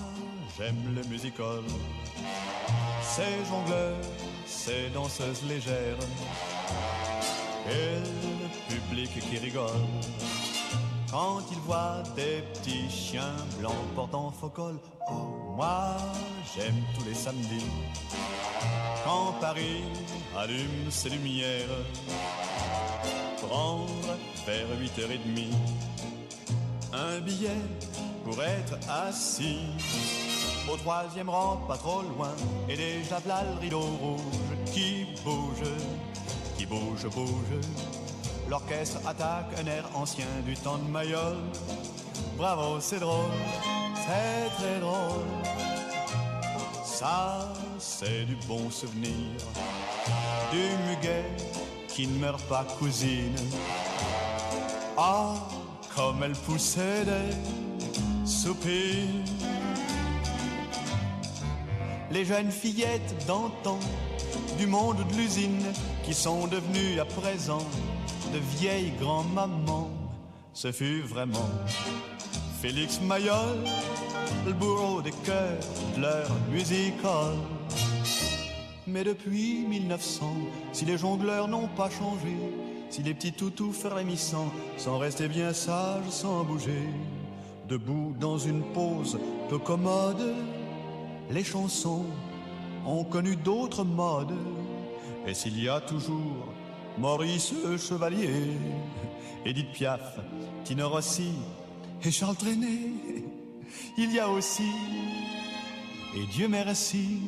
j'aime le music-hall, ces jongleurs, ces danseuses légères, et le public qui rigole quand il voit des petits chiens blancs portant faux col. Oh, moi, j'aime tous les samedis quand Paris allume ses lumières, prendre vers 8h30 un billet pour être assis au 3e rang, pas trop loin, et déjà v'là le rideau rouge qui bouge. L'orchestre attaque un air ancien du temps de Mayol. Bravo, c'est drôle, c'est très drôle. Ça, c'est du bon souvenir, du muguet qui ne meurt pas, cousine. Ah, comme elle poussait des soupirs. Les jeunes fillettes d'antan, du monde de l'usine, qui sont devenues à présent de vieilles grand-mamans. Ce fut vraiment Félix Mayol, le bourreau des cœurs de leur music-hall. Mais depuis 1900, si les jongleurs n'ont pas changé, si les petits toutous frémissants sont restés bien sages sans bouger, debout dans une pose peu commode, les chansons ont connu d'autres modes. Et s'il y a toujours Maurice Chevalier, Édith Piaf, Tino Rossi et Charles Trenet, il y a aussi, et Dieu merci,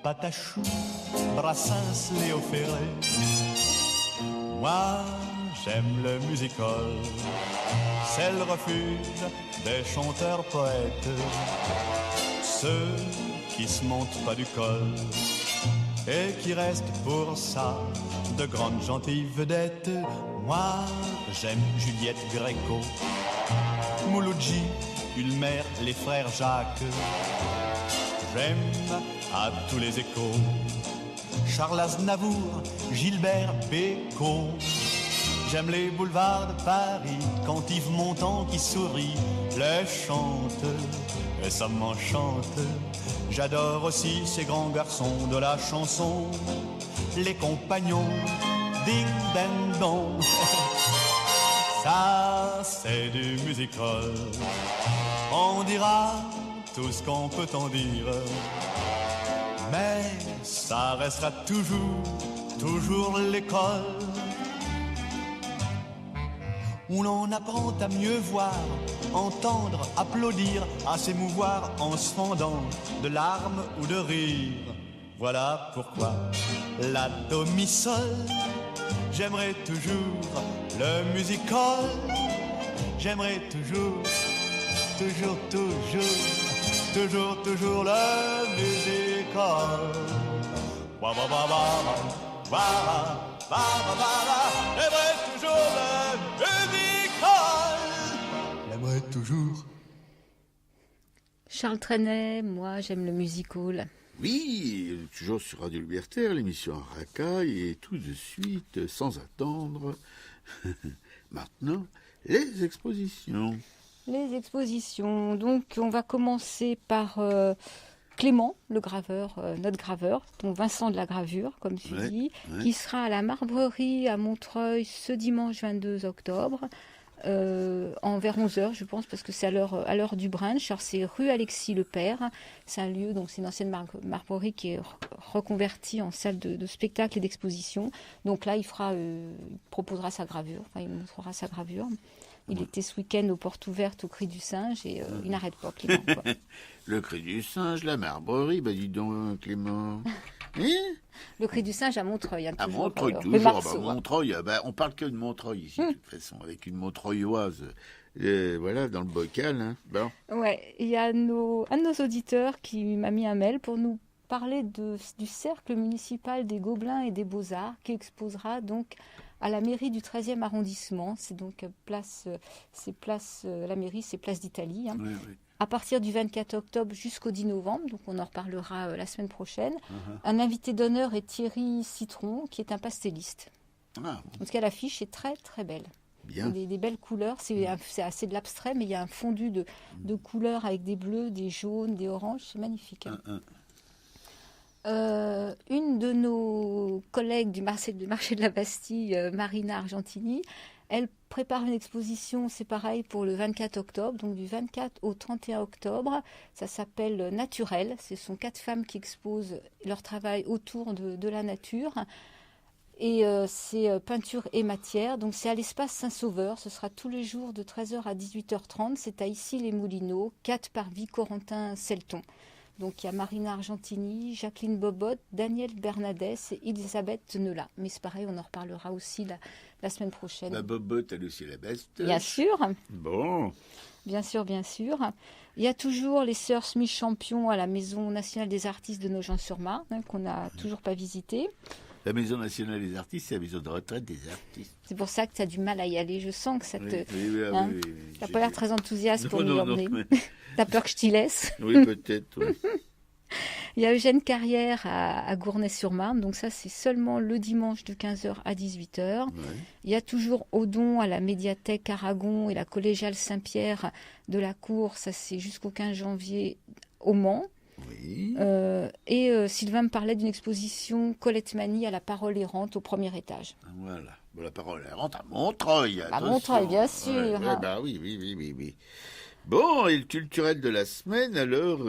Patachou, Brassens, Léo Ferré. Moi, j'aime le music-hall, c'est le refuge des chanteurs poètes, ceux qui se montent pas du col et qui restent pour ça de grandes gentilles vedettes. Moi, j'aime Juliette Gréco, Mouloudji, Ulmer, les frères Jacques. J'aime à tous les échos Charles Aznavour, Gilbert Bécaud. J'aime les boulevards de Paris quand Yves Montand qui sourit les chante, et ça m'enchante. J'adore aussi ces grands garçons de la chanson, les compagnons ding ding dong. Ça c'est du music-hall, on dira tout ce qu'on peut en dire, mais ça restera toujours l'école où l'on apprend à mieux voir, entendre, applaudir, à s'émouvoir en se fendant de larmes ou de rires. Voilà pourquoi la do mi sol, j'aimerais toujours le music-hall, j'aimerais toujours le music-hall. Wa wa wa wa wa wa j'aimerais toujours le music-hall, j'aimerais toujours. Charles Trenet, moi j'aime le music-hall. Oui, toujours sur Radio Libertaire, l'émission Racaille, et tout de suite, sans attendre, maintenant, les expositions. Les expositions, donc on va commencer par Clément, le graveur, notre graveur, dont Vincent de la gravure, comme tu dis, qui sera à la Marbrerie à Montreuil ce dimanche 22 octobre, vers 11h, je pense, parce que c'est à l'heure du brunch. Alors, c'est rue Alexis Le Père. C'est un lieu, donc c'est une ancienne Marbrerie qui est reconvertie en salle de spectacle et d'exposition. Donc là, il proposera sa gravure, il montrera sa gravure. Il était ce week-end aux portes ouvertes au Cri du Singe et il n'arrête pas, Clément. Quoi. Le Cri du Singe, la Marbrerie, dis donc, Clément. Le Cri du Singe à Montreuil. À Montreuil, toujours. Montreuil, on parle que de Montreuil ici, de toute façon, avec une Montreuilloise. Voilà, dans le bocal. Hein. Bon. Ouais, il y a un de nos auditeurs qui m'a mis un mail pour nous parler du cercle municipal des Gobelins et des Beaux-Arts qui exposera donc à la mairie du 13e arrondissement. C'est donc la mairie, c'est place d'Italie. Hein. Oui. À partir du 24 octobre jusqu'au 10 novembre, donc on en reparlera la semaine prochaine. Un invité d'honneur est Thierry Citron, qui est un pastelliste. En tout cas, l'affiche est très très belle. Bien. Des belles couleurs, c'est assez de l'abstrait, mais il y a un fondu de couleurs avec des bleus, des jaunes, des oranges, c'est magnifique. Hein. Une de nos collègues du marché de la Bastille, Marina Argentini, elle prépare une exposition, c'est pareil, pour le 24 octobre, donc du 24 au 31 octobre. Ça s'appelle Naturel. Ce sont 4 femmes qui exposent leur travail autour de la nature. Et c'est peinture et matière. Donc c'est à l'espace Saint-Sauveur. Ce sera tous les jours de 13h à 18h30. C'est à Issy-les-Moulineaux, 4 parvis Corentin-Celton. Donc il y a Marina Argentini, Jacqueline Bobot, Danielle Bernadès et Elisabeth Neula. Mais c'est pareil, on en reparlera aussi la semaine prochaine. Bobot, elle aussi la best. Bien sûr. Bon. Bien sûr. Il y a toujours les Sœurs Smith Champion à la Maison nationale des artistes de Nogent-sur-Marne, qu'on n'a toujours pas visité. La Maison nationale des artistes, c'est la maison de retraite des artistes. C'est pour ça que tu as du mal à y aller. Je sens que ça te... Oui. Tu n'as pas l'air très enthousiaste pour nous emmener. Tu as peur que je t'y laisse. Oui, peut-être. Oui. Il y a Eugène Carrière à Gournay-sur-Marne. Donc ça, c'est seulement le dimanche de 15h à 18h. Ouais. Il y a toujours Odon à la médiathèque Aragon et la collégiale Saint-Pierre de la Cour. Ça, c'est jusqu'au 15 janvier au Mans. Oui. Sylvain me parlait d'une exposition Colette Mani à la Parole errante au premier étage. Voilà. Bon, la Parole errante à Montreuil. À Montreuil, bien sûr. Oui. Bon, et le culturel de la semaine, alors,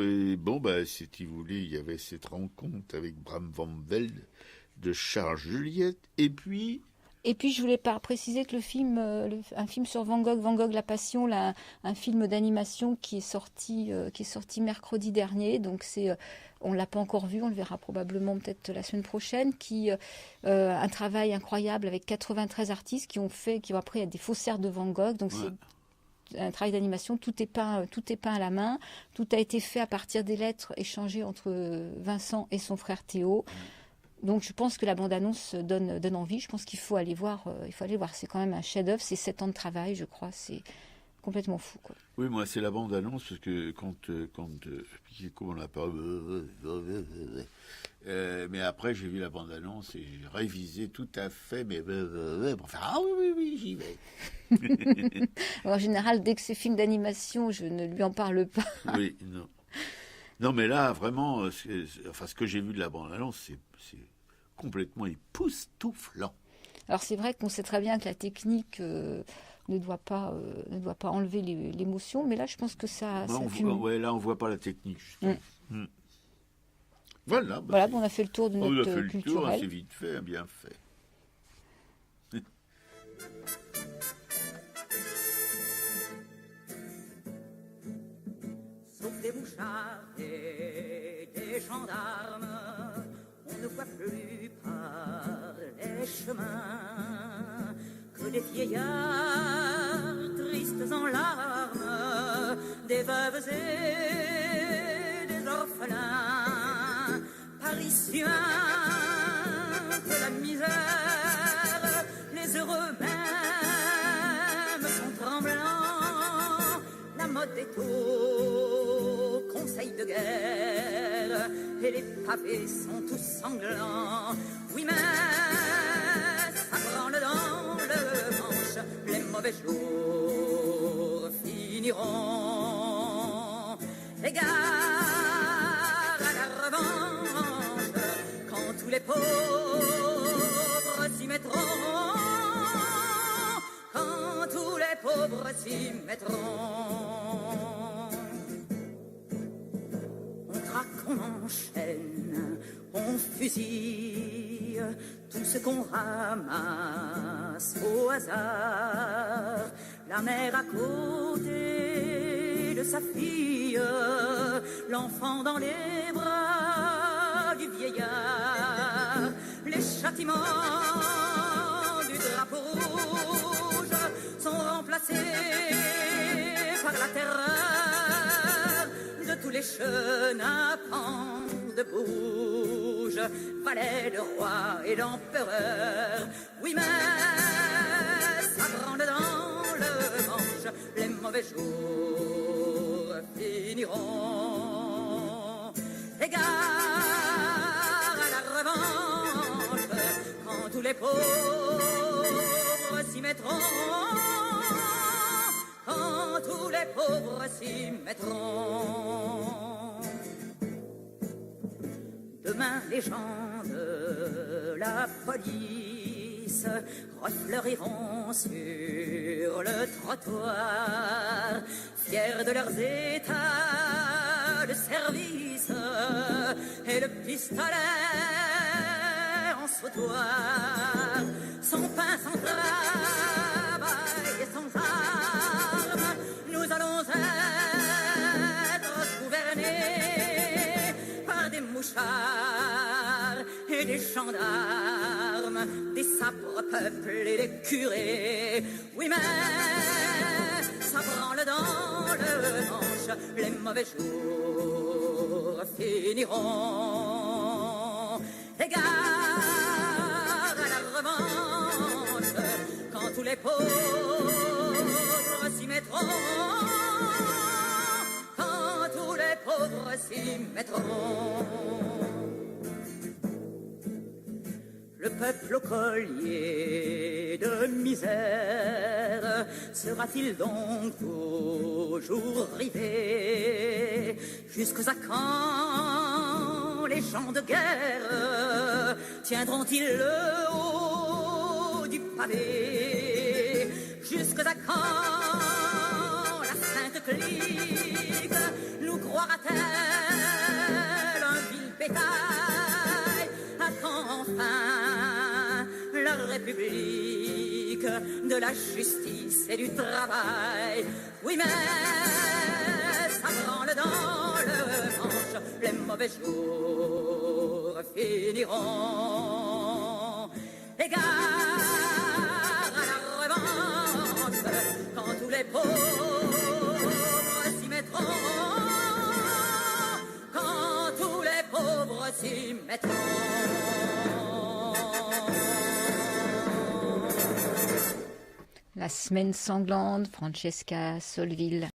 si tu voulais, il y avait cette rencontre avec Bram Van Velde de Charles Juliette, et puis, je voulais préciser que le film, un film sur Van Gogh la Passion, là, un film d'animation qui est sorti mercredi dernier, donc on l'a pas encore vu, on le verra probablement peut-être la semaine prochaine, un travail incroyable avec 93 artistes qui ont appris des faussaires de Van Gogh, donc c'est un travail d'animation, tout est peint à la main, tout a été fait à partir des lettres échangées entre Vincent et son frère Théo. Donc je pense que la bande-annonce donne envie. Je pense qu'il faut aller voir. C'est quand même un chef-d'œuvre. C'est 7 ans de travail, je crois. C'est complètement fou, quoi. Oui, moi c'est la bande-annonce parce que quand comment on l'appelle, mais après j'ai vu la bande-annonce et j'ai révisé tout à fait. Mais pour faire oui, j'y vais. En général, dès que c'est film d'animation, je ne lui en parle pas. Oui, non. Non, mais là, vraiment, ce que j'ai vu de la bande-annonce, c'est complètement époustouflant. Alors, c'est vrai qu'on sait très bien que la technique ne doit pas enlever l'émotion, mais là, je pense que ça fume. Là, on ne voit pas la technique, justement. Voilà. On a fait le tour de notre culturel. On a fait le tour, c'est vite fait, bien fait. Sauf des mouchards et des gendarmes, on ne voit plus par les chemins que des vieillards tristes en larmes, des veuves et des orphelins, parisiens de la misère, les heureux même sont tremblants, la mode est au conseil de guerre et les pavés sont tous sanglants. Oui, mais ça branle dans le manche, les mauvais jours finiront. Les gares les pauvres s'y mettront, quand tous les pauvres s'y mettront. On traque, on enchaîne, on fusille tout ce qu'on ramasse au hasard. La mère à côté de sa fille, l'enfant dans les bras du vieillard. Les châtiments du drapeau rouge sont remplacés par la terreur de tous les chenapans de bouge, valets de roi et d'empereur. Oui, mais ça branle dans le manche, les mauvais jours finiront. Égard à la revanche, quand tous les pauvres s'y mettront, quand tous les pauvres s'y mettront. Demain, les gens de la police refleuriront sur le trottoir, fiers de leurs états de service et le pistolet en sautoir. Sans pain, sans travail et sans armes, nous allons être gouvernés par des mouchards et des gendarmes, des sabres peuplés, des curés. Oui, mais ça branle dans le manche, les mauvais jours finiront. Égard à la revanche, quand tous les pauvres s'y mettront, quand tous les pauvres s'y mettront. Le peuple au collier de misère sera-t-il donc toujours rivé? Jusqu'à quand les champs de guerre tiendront-ils le haut du pavé? Jusqu'à quand la sainte clique nous croira-t-elle un vil bétail? À quand enfin la République de la justice et du travail? Oui, mais ça branle dans le manche, les mauvais jours finiront. Égard à la revanche, quand tous les pauvres s'y mettront, quand tous les pauvres s'y mettront. La semaine sanglante, Francesca Solville.